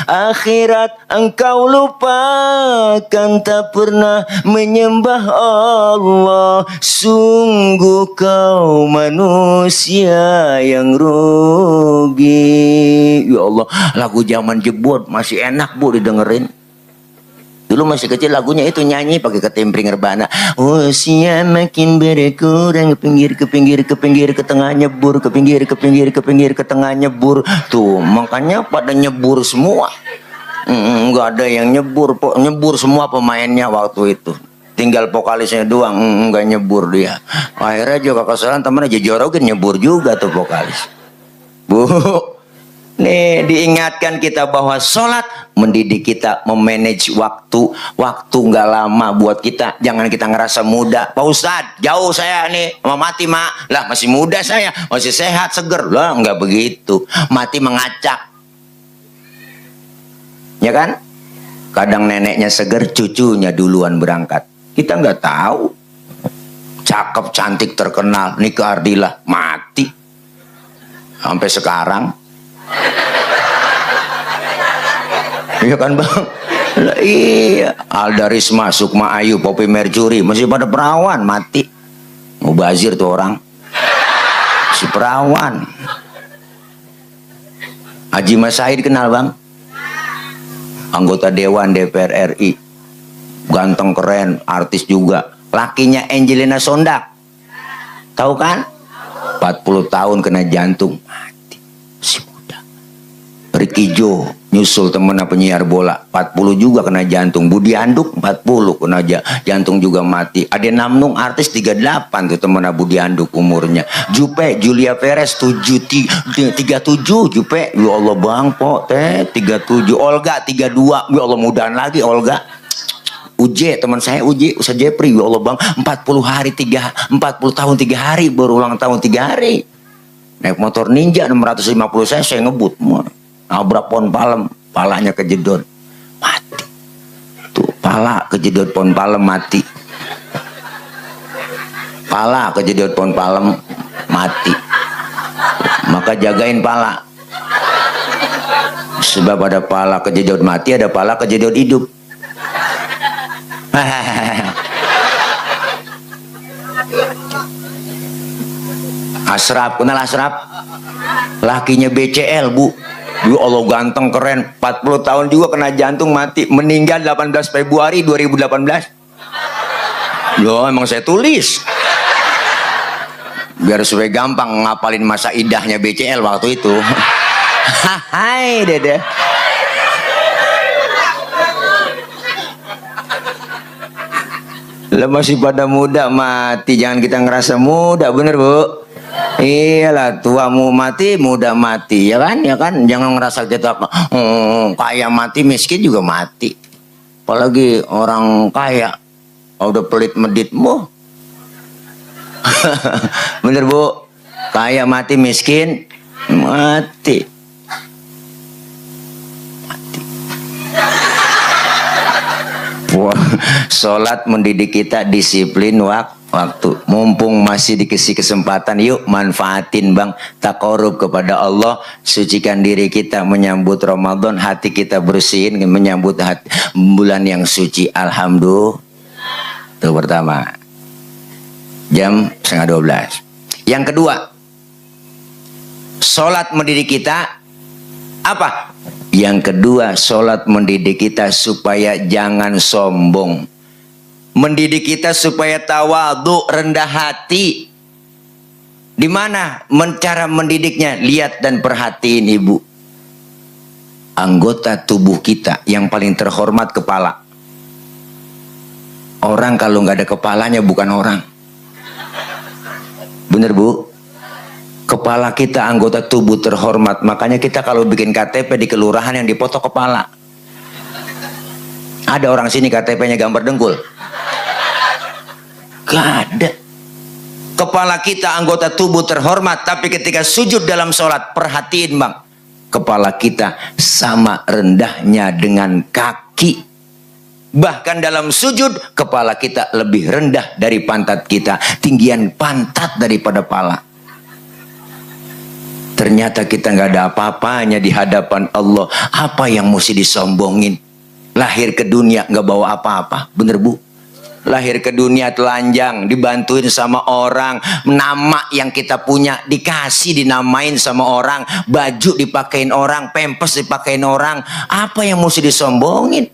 akhirat engkau lupakan, tak pernah menyembah Allah. Sungguh kau manusia yang rugi. Ya Allah, lagu zaman jebot masih enak, Bu, didengerin. Dulu masih kecil lagunya itu nyanyi pakai ketimpring rebana. Usia makin berkurang, ke pinggir, ke tengah nyebur, ke pinggir, ke tengah nyebur. Tuh, makanya pada nyebur semua. Nggak ada yang nyebur semua pemainnya waktu itu. Tinggal vokalisnya doang, nggak nyebur dia. Akhirnya juga kesalahan teman aja jorokin nyebur juga tuh vokalis. Bu, nih diingatkan kita bahwa sholat mendidik kita memanage waktu. Waktu nggak lama buat kita. Jangan kita ngerasa muda. Pak Ustadz, jauh saya nih mau mati, Mak. Lah masih muda saya, masih sehat, seger. Lah nggak begitu. Mati mengacak. Ya kan? Kadang neneknya seger, cucunya duluan berangkat. Kita nggak tahu. Cakep, cantik, terkenal, nikah Ardillah, mati. Sampai sekarang. Iya kan bang? Lah, iya. Alda Risma, Sukma Ayu, Poppy Mercury masih pada perawan mati. Mubazir tuh orang. Si perawan. Haji Mas Said kenal bang? Anggota Dewan DPR RI. Ganteng keren, artis juga. Lakinya Angelina Sondak. Tahu kan? 40 tahun kena jantung. Mati. Si muda. Ricky Jo nyusul temen penyiar bola 40 juga kena jantung. Budi Handuk 40 kena jantung juga mati. Ade Namnung artis 38 tuh temen Budi Handuk umurnya. Jupe Julia Perez 37 Jupe. Ya Allah bang po teh 37. Olga 32. Ya Allah mudahan lagi Olga. Uje teman saya Uje Ustaz Jepri. Ya Allah bang 40 tahun 3 hari baru ulang tahun 3 hari. Naik motor Ninja 650 saya ngebut nabrak pohon palem, palanya kejedot mati. Tuh pala kejedot pohon palem mati. Pala kejedot pohon palem mati. Maka jagain pala. Sebab ada pala kejedot mati, ada pala kejedot hidup. Asraf, kenal Asraf? Lakinya BCL bu. Ya Allah ganteng keren. 40 tahun juga kena jantung mati. Meninggal 18 Februari 2018. Loh emang saya tulis. Biar supaya gampang ngapalin masa idahnya BCL waktu itu. Hai dede. Lah masih pada muda mati. Jangan kita ngerasa muda, bener bu. Iyalah, tua mau mati, muda mati, ya kan? Ya kan? Jangan ngerasa kita kaya mati, miskin juga mati. Apalagi orang kaya, udah pelit meditmu. Bener bu? Kaya mati, miskin mati. Sholat mendidik kita disiplin waktu. Mumpung masih dikasih kesempatan, yuk manfaatin bang. Taqarrub kepada Allah, sucikan diri kita menyambut Ramadan, hati kita bersihin menyambut bulan yang suci. Alhamdulillah. Itu pertama. Jam 11:30. Yang kedua, sholat mendidik kita apa? Yang kedua, sholat mendidik kita supaya jangan sombong. Mendidik kita supaya tawadhu, rendah hati. Di mana cara mendidiknya? Lihat dan perhatiin ibu. Anggota tubuh kita yang paling terhormat kepala. Orang kalau nggak ada kepalanya bukan orang. Bener bu? Kepala kita anggota tubuh terhormat. Makanya kita kalau bikin KTP di kelurahan yang dipoto kepala. Ada orang sini KTP-nya gambar dengkul? Gak ada. Kepala kita anggota tubuh terhormat. Tapi ketika sujud dalam sholat, perhatiin bang. Kepala kita sama rendahnya dengan kaki. Bahkan dalam sujud, kepala kita lebih rendah dari pantat kita. Tinggian pantat daripada pala. Ternyata kita nggak ada apa-apanya di hadapan Allah. Apa yang mesti disombongin? Lahir ke dunia nggak bawa apa-apa, bener bu? Lahir ke dunia telanjang, dibantuin sama orang. Nama yang kita punya dikasih, dinamain sama orang. Baju dipakein orang, pempes dipakein orang. Apa yang mesti disombongin?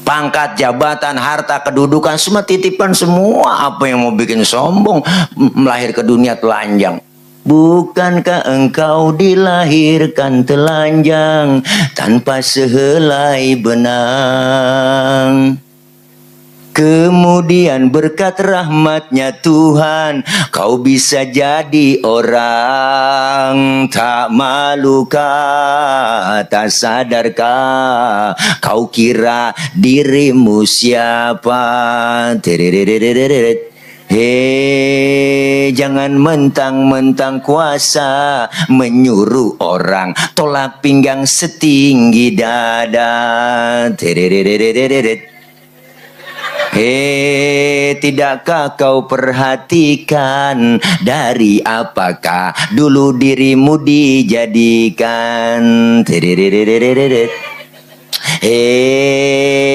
Pangkat, jabatan, harta, kedudukan, semua titipan semua. Apa yang mau bikin sombong? Melahir ke dunia telanjang. Bukankah engkau dilahirkan telanjang tanpa sehelai benang? Kemudian berkat rahmatnya Tuhan, kau bisa jadi orang. Tak malukah, tak sadarkah, kau kira dirimu siapa? Hei, jangan mentang-mentang kuasa menyuruh orang tolak pinggang setinggi dada. Tidakkah kau perhatikan dari apakah dulu dirimu dijadikan?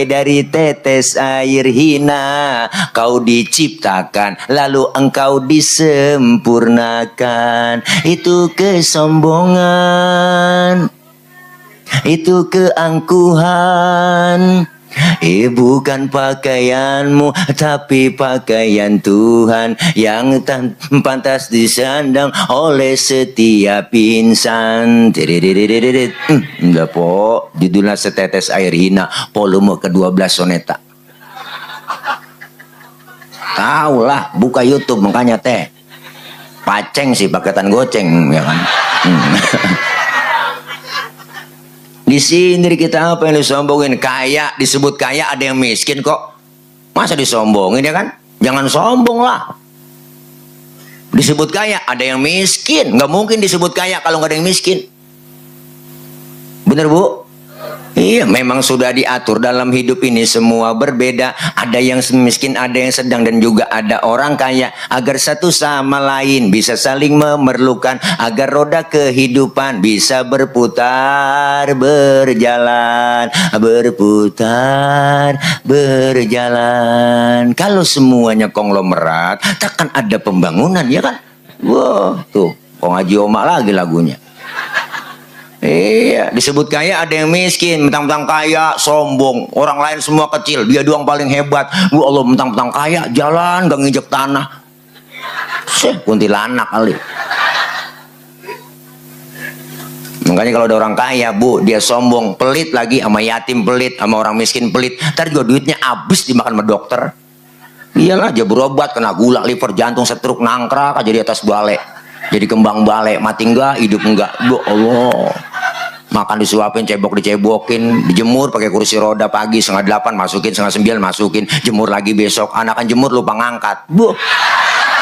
Dari tetes air hina kau diciptakan, lalu engkau disempurnakan. Itu kesombongan, itu keangkuhan. Bukan pakaianmu, tapi pakaian Tuhan yang pantas disandang oleh setiap insan. Udah po, judulnya Setetes Air Hina, volume ke-12 soneta. Tahu lah, buka YouTube makanya teh. Paceng sih paketan goceng, ya kan. Di sini kita apa yang disombongin? Kaya, disebut kaya, ada yang miskin kok. Masa disombongin ya kan? Jangan sombong lah. Disebut kaya, ada yang miskin. Nggak mungkin disebut kaya kalau nggak ada yang miskin. Bener Bu? Iya, memang sudah diatur dalam hidup ini semua berbeda. Ada yang miskin, ada yang sedang, dan juga ada orang kaya. Agar satu sama lain bisa saling memerlukan, agar roda kehidupan bisa berputar, berjalan, berputar, berjalan. Kalau semuanya konglomerat, takkan ada pembangunan, ya kan? Wah, tuh, Kong Haji Oma lagi lagunya. Iya, disebut kaya, ada yang miskin. Mentang-mentang kaya, sombong. Orang lain semua kecil, dia doang paling hebat. Wah Allah, mentang-mentang kaya, jalan gak nginjek tanah. Kuntilanak kali. Makanya kalau ada orang kaya Bu, dia sombong, pelit lagi, sama yatim pelit, sama orang miskin pelit. Ntar juga duitnya habis dimakan sama dokter. Iyalah, dia berobat kena gula, liver, jantung, stroke, nangkrak aja di atas balai. Jadi kembang balai, mati enggak, hidup enggak. Ya Allah. Makan disuapin, cebok dicebokin, dijemur pakai kursi roda pagi 7:30 masukin, 8:30 masukin, jemur lagi besok. Anakan jemur lupa ngangkat. Bu.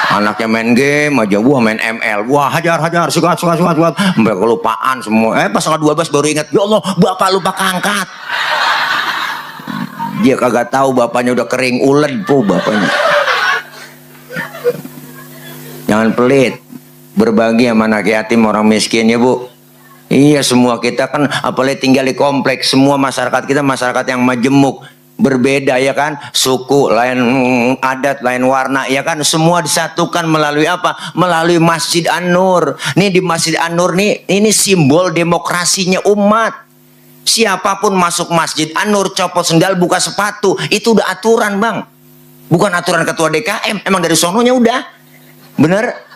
Anaknya main game aja, wah main ML. Wah, hajar, suka. Sampai kelupaan semua. Pas 11:30 baru ingat, ya Allah, bapak lupa ngangkat. Dia kagak tahu bapaknya udah kering ulet Bu bapaknya. Jangan pelit. Berbagi sama anak yatim, orang miskin ya Bu. Iya, semua kita kan apalagi tinggal di kompleks, semua masyarakat kita masyarakat yang majemuk, berbeda ya kan, suku lain, adat lain, warna ya kan, semua disatukan melalui apa? Melalui Masjid An-Nur. Nih di Masjid An-Nur nih, ini simbol demokrasinya umat. Siapapun masuk Masjid An-Nur, copot sendal, buka sepatu, itu udah aturan Bang. Bukan aturan ketua DKM, emang dari sononya udah. Bener?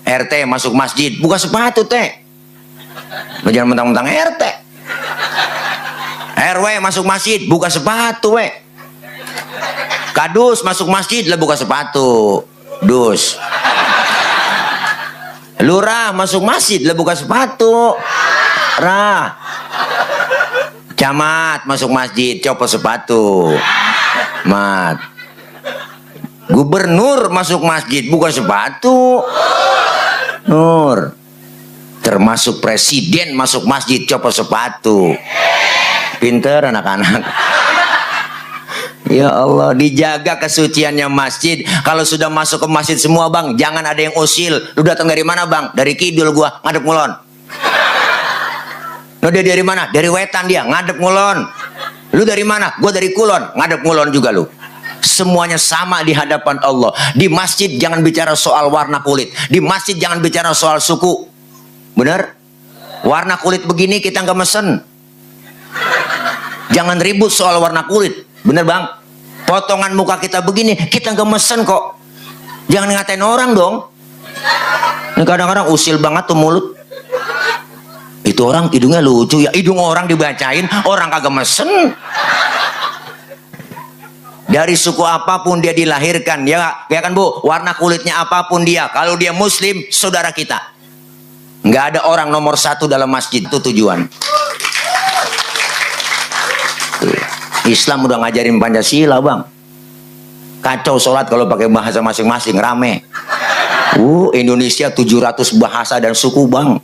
RT masuk masjid, buka sepatu teh. Jangan mentang-mentang RT. RW masuk masjid, buka sepatu we. Kadus masuk masjid lah buka sepatu. Dus. Lurah masuk masjid lah buka sepatu. Rah. Camat masuk masjid, copot sepatu. Mat. Gubernur masuk masjid, buka sepatu. Nur. Termasuk presiden masuk masjid, copot sepatu. Pinter anak-anak. Ya Allah, dijaga kesuciannya masjid. Kalau sudah masuk ke masjid semua Bang, jangan ada yang usil. Lu datang dari mana Bang? Dari kidul gua, ngadep ngulon. Lu dia dari mana? Dari wetan dia, ngadep ngulon. Lu dari mana? Gua dari kulon, ngadep ngulon juga lu. Semuanya sama di hadapan Allah. Di masjid jangan bicara soal warna kulit. Di masjid jangan bicara soal suku. Bener? Warna kulit begini kita nggak mesen. Jangan ribut soal warna kulit. Bener Bang? Potongan muka kita begini kita nggak mesen kok. Jangan ngatain orang dong. Ini kadang-kadang usil banget tuh mulut. Itu orang hidungnya lucu ya. Hidung orang dibacain, orang kagak mesen. Dari suku apapun dia dilahirkan, ya kan Bu? Warna kulitnya apapun dia, kalau dia Muslim, saudara kita. Nggak ada orang nomor satu dalam masjid, itu tujuan. Islam udah ngajarin Pancasila Bang. Kacau sholat kalau pakai bahasa masing-masing, rame. Indonesia 700 bahasa dan suku Bang.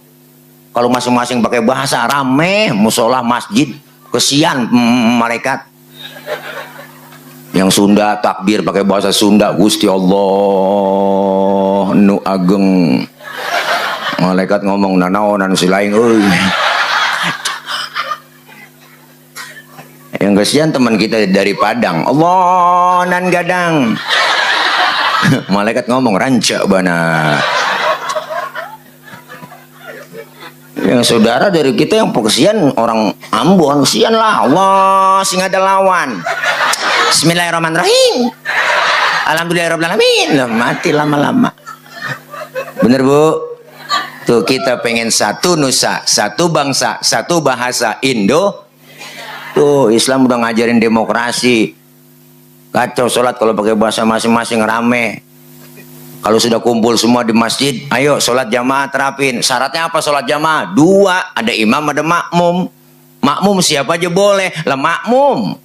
Kalau masing-masing pakai bahasa, rame. Musola, masjid, kesian malaikat. Yang Sunda takbir pakai bahasa Sunda, Gusti Allah nu ageng. Malaikat ngomong nanaonan si lain euy. Yang kasihan teman kita dari Padang, Allah nan gadang. Malaikat ngomong ranca bana. Yang saudara dari kita yang kesian orang Ambon, kesian lah. Allah sing ada lawan. Bismillahirrahmanirrahim. Alhamdulillahirrahmanirrahim. Mati lama-lama. Bener Bu? Tuh kita pengen satu nusa, satu bangsa, satu bahasa Indo. Tuh Islam udah ngajarin demokrasi. Kacau sholat kalau pakai bahasa masing-masing rame. Kalau sudah kumpul semua di masjid, ayo sholat jamaah terapin. Syaratnya apa sholat jamaah? 2, ada imam ada makmum. Makmum siapa aja boleh. Lah makmum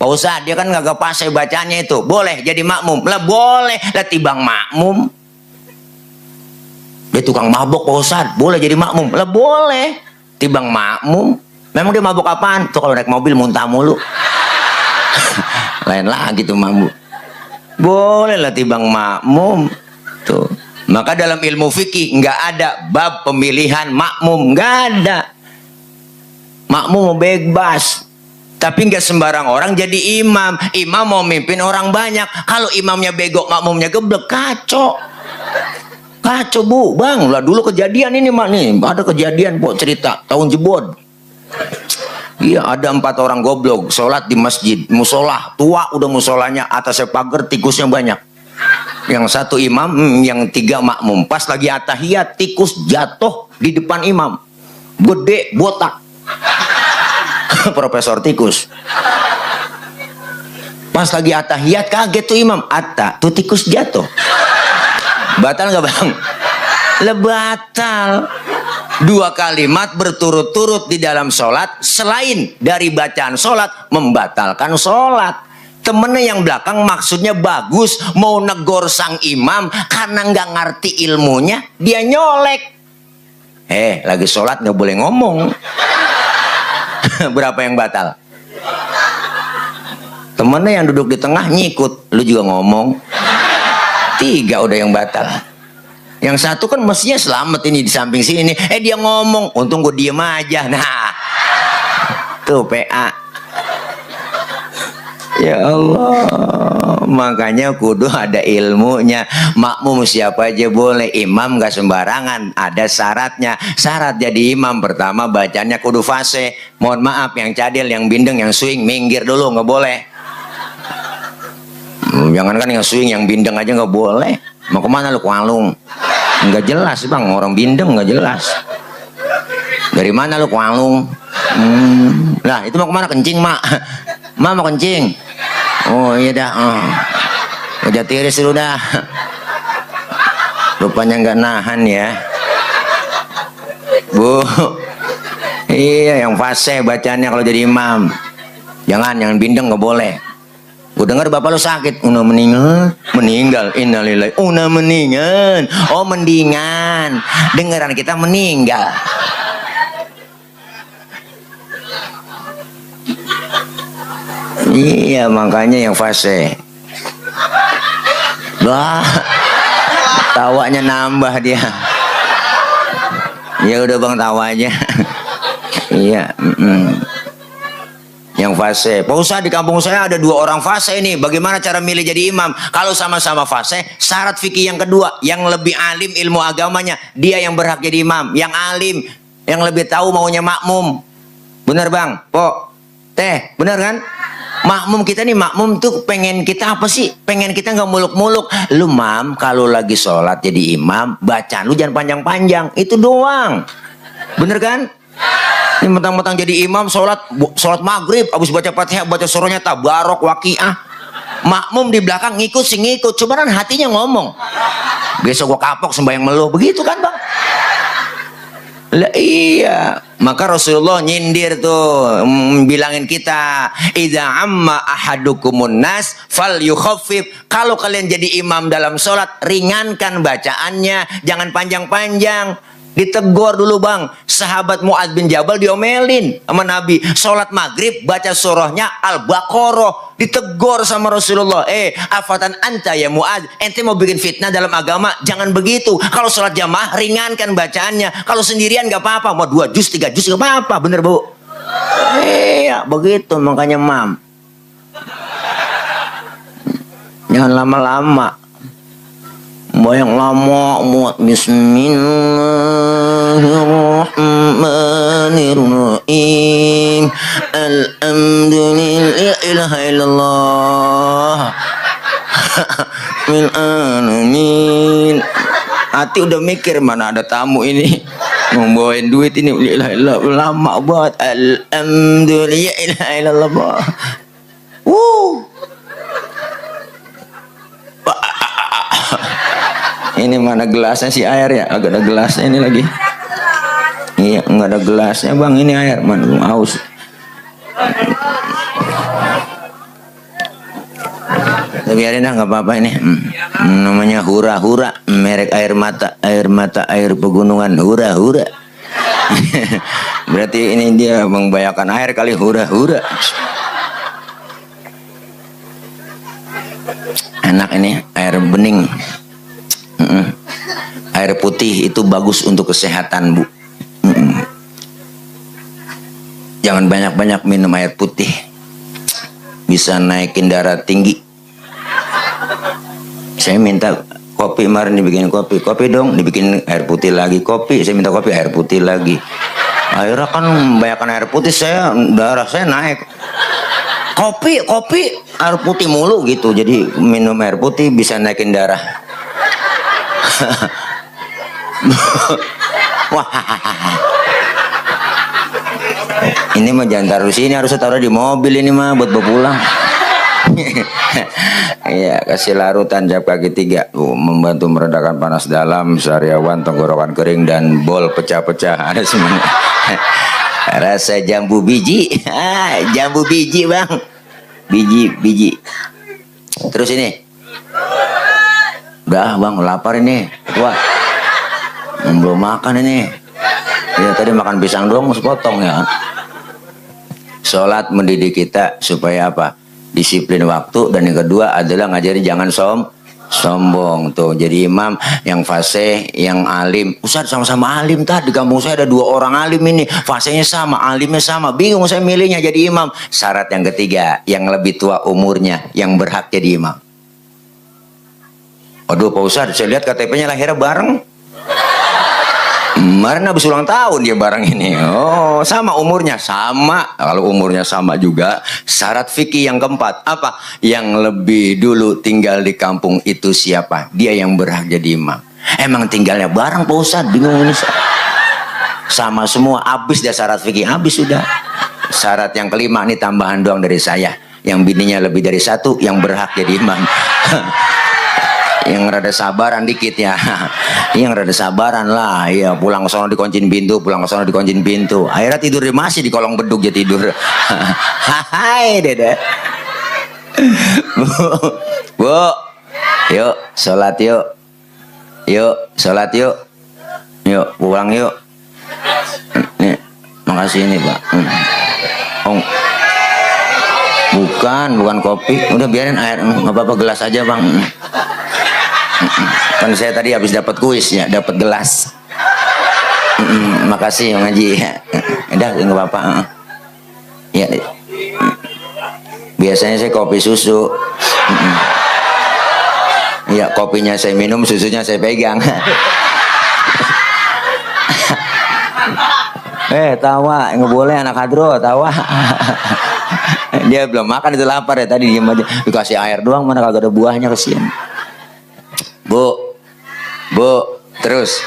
Pak Ustadz dia kan nggak pasai bacanya itu. Boleh jadi makmum. Lah boleh. Lah tibang makmum dia tukang mabok Pak Ustadz, boleh jadi makmum. Lah boleh. Tibang makmum. Memang dia mabuk apaan? Tuh kalau naik mobil muntah mulu. Lain lagi tuh mabuk. Boleh lah tibang makmum. Tuh. Maka dalam ilmu fikih nggak ada bab pemilihan makmum, nggak ada. Makmum bebas. Tapi nggak sembarang orang jadi imam. Imam mau mimpin orang banyak. Kalau imamnya bego, makmumnya geblek, kacau. Kacau Bu, Bang. Lah dulu kejadian ini Mak nih. Ada kejadian kok cerita tahun jebot. Iya ada 4 orang goblok sholat di masjid musola tua udah musolanya atasnya pagar tikusnya banyak. Yang satu imam, yang 3 makmum. Pas lagi atahiyat tikus jatuh di depan imam, gede botak. Profesor tikus. Pas lagi atahiyat kaget tuh imam, tuh tikus jatuh. Batal nggak Bang? Batal. 2 kalimat berturut-turut di dalam sholat selain dari bacaan sholat membatalkan sholat. Temennya yang belakang maksudnya bagus mau negor sang imam karena nggak ngerti ilmunya dia nyolek. Lagi sholat nggak boleh ngomong. Berapa yang batal? Temennya yang duduk di tengah nyikut, lu juga ngomong. 3 udah yang batal. Yang satu kan mestinya selamat ini di samping sini nih. Dia ngomong, untung gue diem aja. Nah, tuh PA. Ya Allah, makanya kudu ada ilmunya. Makmum siapa aja boleh, imam gak sembarangan. Ada syaratnya. Syarat jadi imam pertama bacanya kudu fase. Mohon maaf yang cadel, yang bindeng, yang swing minggir dulu, nggak boleh. Jangan kan yang swing, yang bindeng aja nggak boleh. Mau kemana lu Kualung? Nggak jelas Bang, orang bindeng nggak jelas. Dari mana lu Kualung? Lah itu mau kemana? Kencing Mak. Mak mau kencing. Oh iya dah. Udah tiris dulu dah. Rupanya nggak nahan ya Bu. Iya yang fase bacanya kalau jadi imam. Jangan yang bindeng nggak boleh. Gue dengar bapak lo sakit, udah meninggal, innalillahi, udah meninggal, oh mendingan, dengeran kita meninggal. Iya makanya yang fase. Wah, tawanya nambah dia. Ya udah Bang tawanya. Iya. Yang fase. Pak Ustadz di kampung saya ada 2 orang fase ini. Bagaimana cara milih jadi imam? Kalau sama-sama fase, syarat fikih yang kedua, yang lebih alim ilmu agamanya, dia yang berhak jadi imam. Yang alim, yang lebih tahu maunya makmum. Bener Bang? Pok, Teh, bener kan? Makmum kita nih, makmum tuh pengen kita apa sih? Pengen kita nggak muluk-muluk. Lu Mam, kalau lagi sholat jadi imam, bacaan lu jangan panjang-panjang. Itu doang. Bener kan? Ini mentang-mentang jadi imam sholat maghrib, habis baca Fatihah, baca surahnya tabarok waqiah. Makmum di belakang ngikut sih ngikut, cuman kan hatinya ngomong. Besok gua kapok sembahyang meluh, begitu kan Bang? Lah iya, maka Rasulullah nyindir tuh, bilangin kita, idza amma ahadukumun nas fal yukhaffif. Kalau kalian jadi imam dalam sholat, ringankan bacaannya, jangan panjang-panjang. Ditegur dulu bang, sahabat Mu'adz bin Jabal diomelin sama Nabi. Sholat maghrib baca surahnya Al-Baqarah. Ditegur sama Rasulullah. Afatan anta ya Mu'adz, ente mau bikin fitnah dalam agama? Jangan begitu. Kalau sholat jamaah ringankan bacaannya. Kalau sendirian gak apa-apa. Mau 2 juz, 3 juz gak apa-apa. Bener bu? Iya begitu makanya mam. Jangan lama-lama. Mau yang lama muat. Bismillahirrahmanirrahim. Alhamdulillah ilaha illallah min alamin. Hati udah mikir mana ada tamu ini membawain duit ini. Ilaha illallah lama banget. Alhamdulillah ilaha illallah. Ini mana gelasnya si air ya? Agak ada gelasnya ini lagi. Iya, nggak ada gelasnya bang. Ini air, mana haus. Biarin dah, nggak apa-apa ini. Namanya hura-hura, merek air mata air pegunungan, hura-hura. Berarti ini dia membayarkan air kali, hura-hura. Enak ini air bening. Air putih itu bagus untuk kesehatan bu. Jangan banyak-banyak minum air putih, bisa naikin darah tinggi. Saya minta kopi kemarin, dibikin kopi dong, dibikin air putih lagi. Kopi, saya minta kopi air putih lagi. Akhirnya kan membayarkan air putih, darah saya naik. Kopi air putih mulu gitu. Jadi minum air putih bisa naikin darah. Wah, ini mah jangan taruh sini, harus taruh di mobil ini mah buat bawa pulang. Iya, kasih larutan jab kaki 3 membantu meredakan panas dalam, sariawan, tenggorokan kering dan bol pecah-pecah. Ada semuanya. Rasa jambu biji. Jambu biji bang, biji. Terus ini udah bang, lapar ini. Wah, belum makan ini. Ya tadi makan pisang doang sepotong ya. Sholat mendidik kita supaya apa? Disiplin waktu, dan yang kedua adalah ngajarin jangan sombong tuh. Jadi imam yang fasih, yang alim. Ustaz sama-sama alim, tadi di kampung saya ada 2 orang alim ini, fasihnya sama, alimnya sama. Bingung saya milihnya jadi imam. Syarat yang ketiga, yang lebih tua umurnya yang berhak jadi imam. Aduh Pak Ustadz, saya lihat KTP-nya lahirnya bareng. Kemarin habis ulang tahun dia bareng ini. Oh, sama umurnya, sama. Kalau umurnya sama juga, syarat fikih yang keempat apa? Yang lebih dulu tinggal di kampung itu siapa? Dia yang berhak jadi imam. Emang tinggalnya bareng Pak Ustadz, bingung ini. Sama semua, habis dah syarat fikih, habis sudah. Syarat yang kelima, ini tambahan doang dari saya. Yang bininya lebih dari 1, yang berhak jadi imam. Yang rada sabaran dikit ya. Yang rada sabaran lah ya, pulang ke sono dikuncin pintu, pulang ke sono dikuncin pintu, akhirnya tidur masih di kolong beduk ya tidur. Hai dede. Bu, yuk sholat yuk, sholat yuk, pulang yuk. Nih, makasih ini Pak. Bukan kopi, udah biarin air, nggak apa-apa, gelas aja bang. Kan saya tadi habis dapat kuis ya, dapat gelas. Makasih Bang Haji. Udah nggak apa-apa. Ya. Biasanya saya kopi susu. Ya, kopinya saya minum, susunya saya pegang. Tawa, nggak boleh anak hadro, tawa. Dia belum makan itu lapar ya tadi, diem aja. Dikasih air doang, mana kagak ada buahnya, kesian. Bu, terus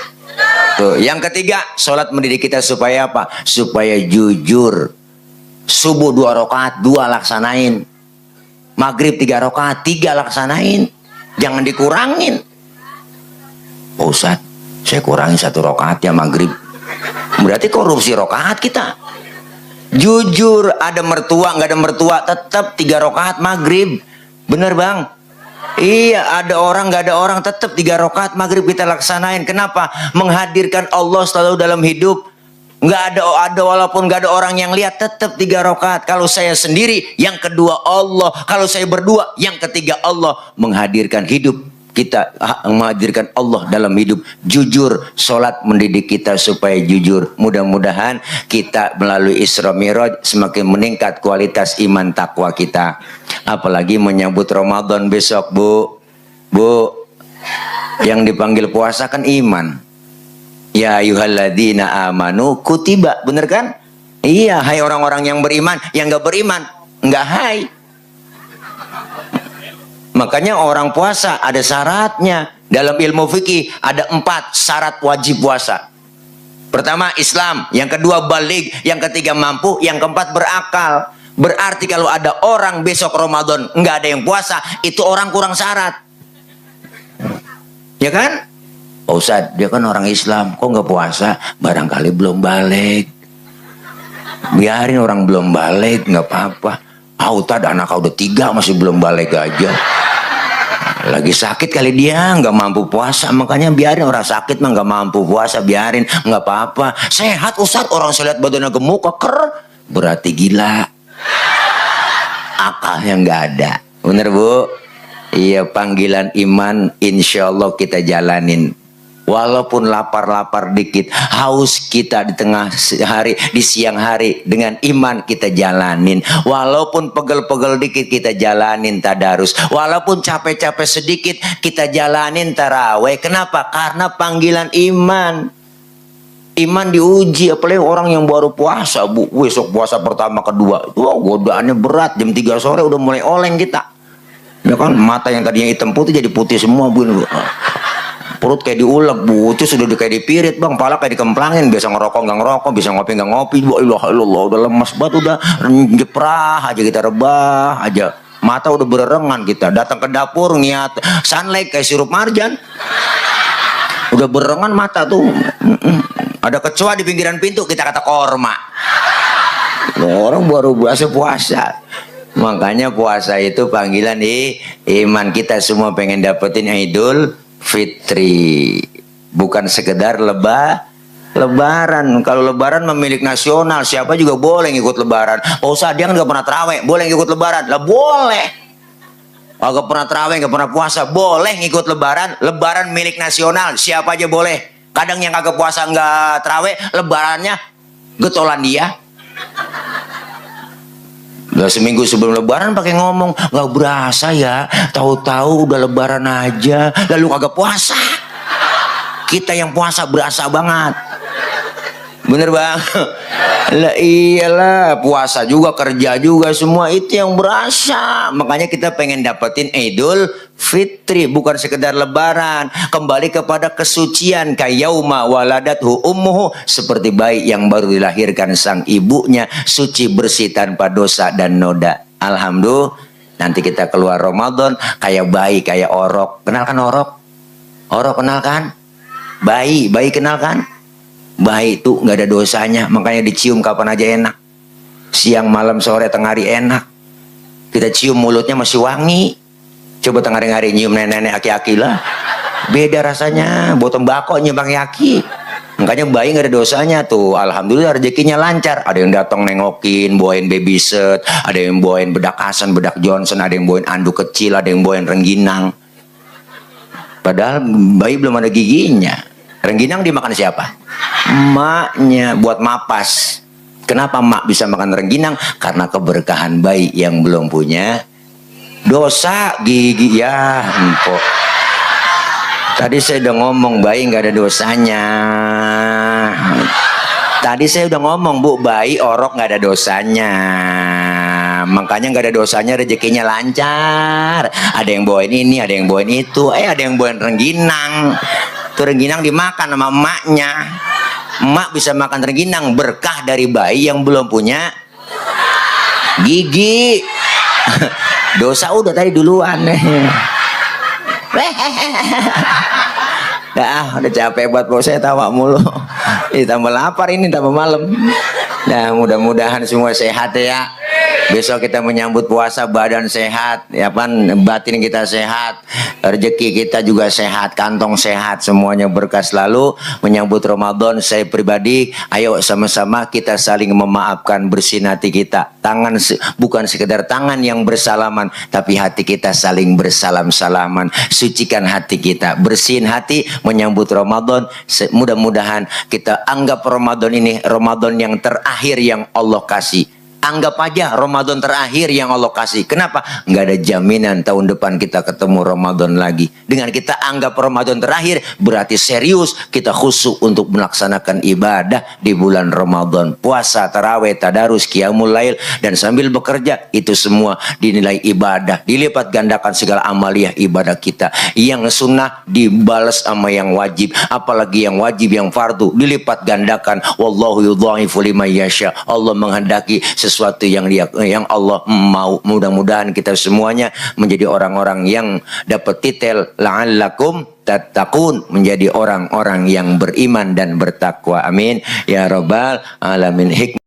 tuh yang ketiga, sholat mendidik kita supaya apa? Supaya jujur. Subuh 2 rakaat 2 laksanain, maghrib 3 rakaat 3 laksanain, jangan dikurangin. Oh, Ustaz, saya kurangin 1 rakaat ya maghrib, berarti korupsi rakaat kita. Jujur, ada mertua nggak ada mertua tetap 3 rakaat maghrib, bener bang? Iya, ada orang nggak ada orang tetap 3 rakaat maghrib kita laksanain. Kenapa? Menghadirkan Allah selalu dalam hidup. Nggak ada walaupun nggak ada orang yang lihat, tetap 3 rakaat. Kalau saya sendiri, yang kedua Allah. Kalau saya berdua, yang ketiga Allah. Menghadirkan hidup kita, menghadirkan Allah dalam hidup. Jujur, sholat mendidik kita supaya jujur. Mudah-mudahan kita melalui Isra Mi'raj semakin meningkat kualitas iman takwa kita. Apalagi menyambut Ramadan besok, Bu. Yang dipanggil puasa kan iman. Ya ayyuhalladzina amanu kutiba, bener kan? Iya, hai orang-orang yang beriman. Yang nggak beriman nggak hai. Makanya orang puasa ada syaratnya. Dalam ilmu fikih ada 4 syarat wajib puasa. Pertama Islam, yang kedua baligh, yang ketiga mampu, yang keempat berakal. Berarti kalau ada orang besok Ramadan nggak ada yang puasa, itu orang kurang syarat. Ya kan? Pak Ustadz, dia kan orang Islam, kok nggak puasa? Barangkali belum balik. Biarin orang belum balik, nggak apa-apa. Ustadz, anak kau udah 3 masih belum balik aja. Lagi sakit kali dia, nggak mampu puasa. Makanya biarin orang sakit mah nggak mampu puasa, biarin, nggak apa-apa. Sehat Ustadz, orang saya lihat badannya gemuk, keker. Berarti gila. Akalnya nggak ada. Bener Bu? Iya, panggilan iman insya Allah kita jalanin. Walaupun lapar-lapar dikit, haus kita di tengah hari, di siang hari, dengan iman kita jalanin. Walaupun pegel-pegel dikit kita jalanin tadarus. Walaupun capek-capek sedikit kita jalanin taraweh. Kenapa? Karena panggilan iman. Iman diuji, apalagi orang yang baru puasa, Bu. Besok puasa pertama kedua, wah, godaannya berat. Jam 3 sore udah mulai oleng kita. Ya kan, mata yang tadinya hitam putih jadi putih semua, Bu. Perut kayak diulek, Bu. Itu sudah kayak dipirit, Bang. Pala kayak dikemplangin. Biasa ngerokok nggak ngerokok, bisa ngopi nggak ngopi. Wah, ilah, udah lemas banget, udah jeprah aja kita, rebah aja. Mata udah bererengan kita. Datang ke dapur niat sunlight kayak sirup marjan. Udah bererengan mata tuh. Ada kecoa di pinggiran pintu, kita kata korma. Orang baru biasa puasa. Makanya puasa itu panggilan iman. Kita semua pengen dapetin Idul Fitri, bukan sekedar lebaran. Kalau lebaran memilik nasional, siapa juga boleh ngikut lebaran. Pak Ustadz, dia kan gak pernah terawih, boleh ngikut lebaran? Lah boleh. Gak pernah terawih, gak pernah puasa, boleh ngikut lebaran. Lebaran milik nasional, siapa aja boleh. Kadang yang kagak puasa nggak terawih, lebarannya getolan dia. Udah seminggu sebelum lebaran pakai ngomong, nggak berasa ya, tahu-tahu udah lebaran aja, lalu kagak puasa. Kita yang puasa berasa banget. Bener Bang? Lah iyalah, puasa juga, kerja juga, semua itu yang berasa. Makanya kita pengen dapetin Idul Fitri, bukan sekedar lebaran. Kembali kepada kesucian, kayauma waladathu ummuhu, seperti bayi yang baru dilahirkan sang ibunya, suci bersih tanpa dosa dan noda. Alhamdulillah, nanti kita keluar Ramadan kayak bayi, kayak orok. Kenal kan orok? Orok kenal kan? Bayi kenal kan? Bayi itu nggak ada dosanya, makanya dicium kapan aja enak. Siang, malam, sore, tengah hari enak. Kita cium mulutnya masih wangi. Coba tengah hari nyium nenek-nenek aki-aki lah, beda rasanya. Bawa tembakau nyium aki-aki. Makanya bayi nggak ada dosanya tuh. Alhamdulillah rezekinya lancar. Ada yang datang nengokin, bawain baby set, ada yang bawain bedak Hasan, bedak Johnson, ada yang bawain anduk kecil, ada yang bawain rengginang. Padahal bayi belum ada giginya. Rengginang dimakan siapa? Emaknya, buat mapas. Kenapa emak bisa makan rengginang? Karena keberkahan bayi yang belum punya dosa gigi. Ya empok, tadi saya udah ngomong bayi nggak ada dosanya. Tadi saya udah ngomong, Bu, bayi orok nggak ada dosanya. Makanya nggak ada dosanya, rezekinya lancar. Ada yang bawain ini, ada yang bawain itu, ada yang bawain rengginang. Tuh rengginang dimakan sama emaknya. Emak bisa makan rengginang, berkah dari bayi yang belum punya gigi. Dosa udah tadi duluan. Udah capek buat bos saya tawa mulu. Tambah lapar ini, tambah malam. Nah, mudah-mudahan semua sehat ya. Besok kita menyambut puasa, badan sehat, ya kan, batin kita sehat, rezeki kita juga sehat, kantong sehat, semuanya berkah selalu. Menyambut Ramadan, saya pribadi, ayo sama-sama kita saling memaafkan, bersihin hati kita. Tangan bukan sekedar tangan yang bersalaman, tapi hati kita saling bersalam-salaman. Sucikan hati kita, bersihin hati menyambut Ramadan. Mudah-mudahan kita anggap Ramadan ini Ramadan yang terakhir yang Allah kasih. Anggap aja Ramadan terakhir yang Allah kasih. Kenapa? Nggak ada jaminan tahun depan kita ketemu Ramadan lagi. Dengan kita anggap Ramadan terakhir, berarti serius kita khusyuk untuk melaksanakan ibadah di bulan Ramadan. Puasa, tarawih, tadarus, qiyamul lail, dan sambil bekerja. Itu semua dinilai ibadah. Dilipat gandakan segala amaliyah ibadah kita. Yang sunnah dibalas sama yang wajib. Apalagi yang wajib, yang fardu, dilipat gandakan. Wallahu yudha'ifu liman yasha. Allah menghendaki sesuatu yang Allah mau. Mudah-mudahan kita semuanya menjadi orang-orang yang dapat titel la'allakum tattaqun, menjadi orang-orang yang beriman dan bertakwa. Amin ya rabbal alamin.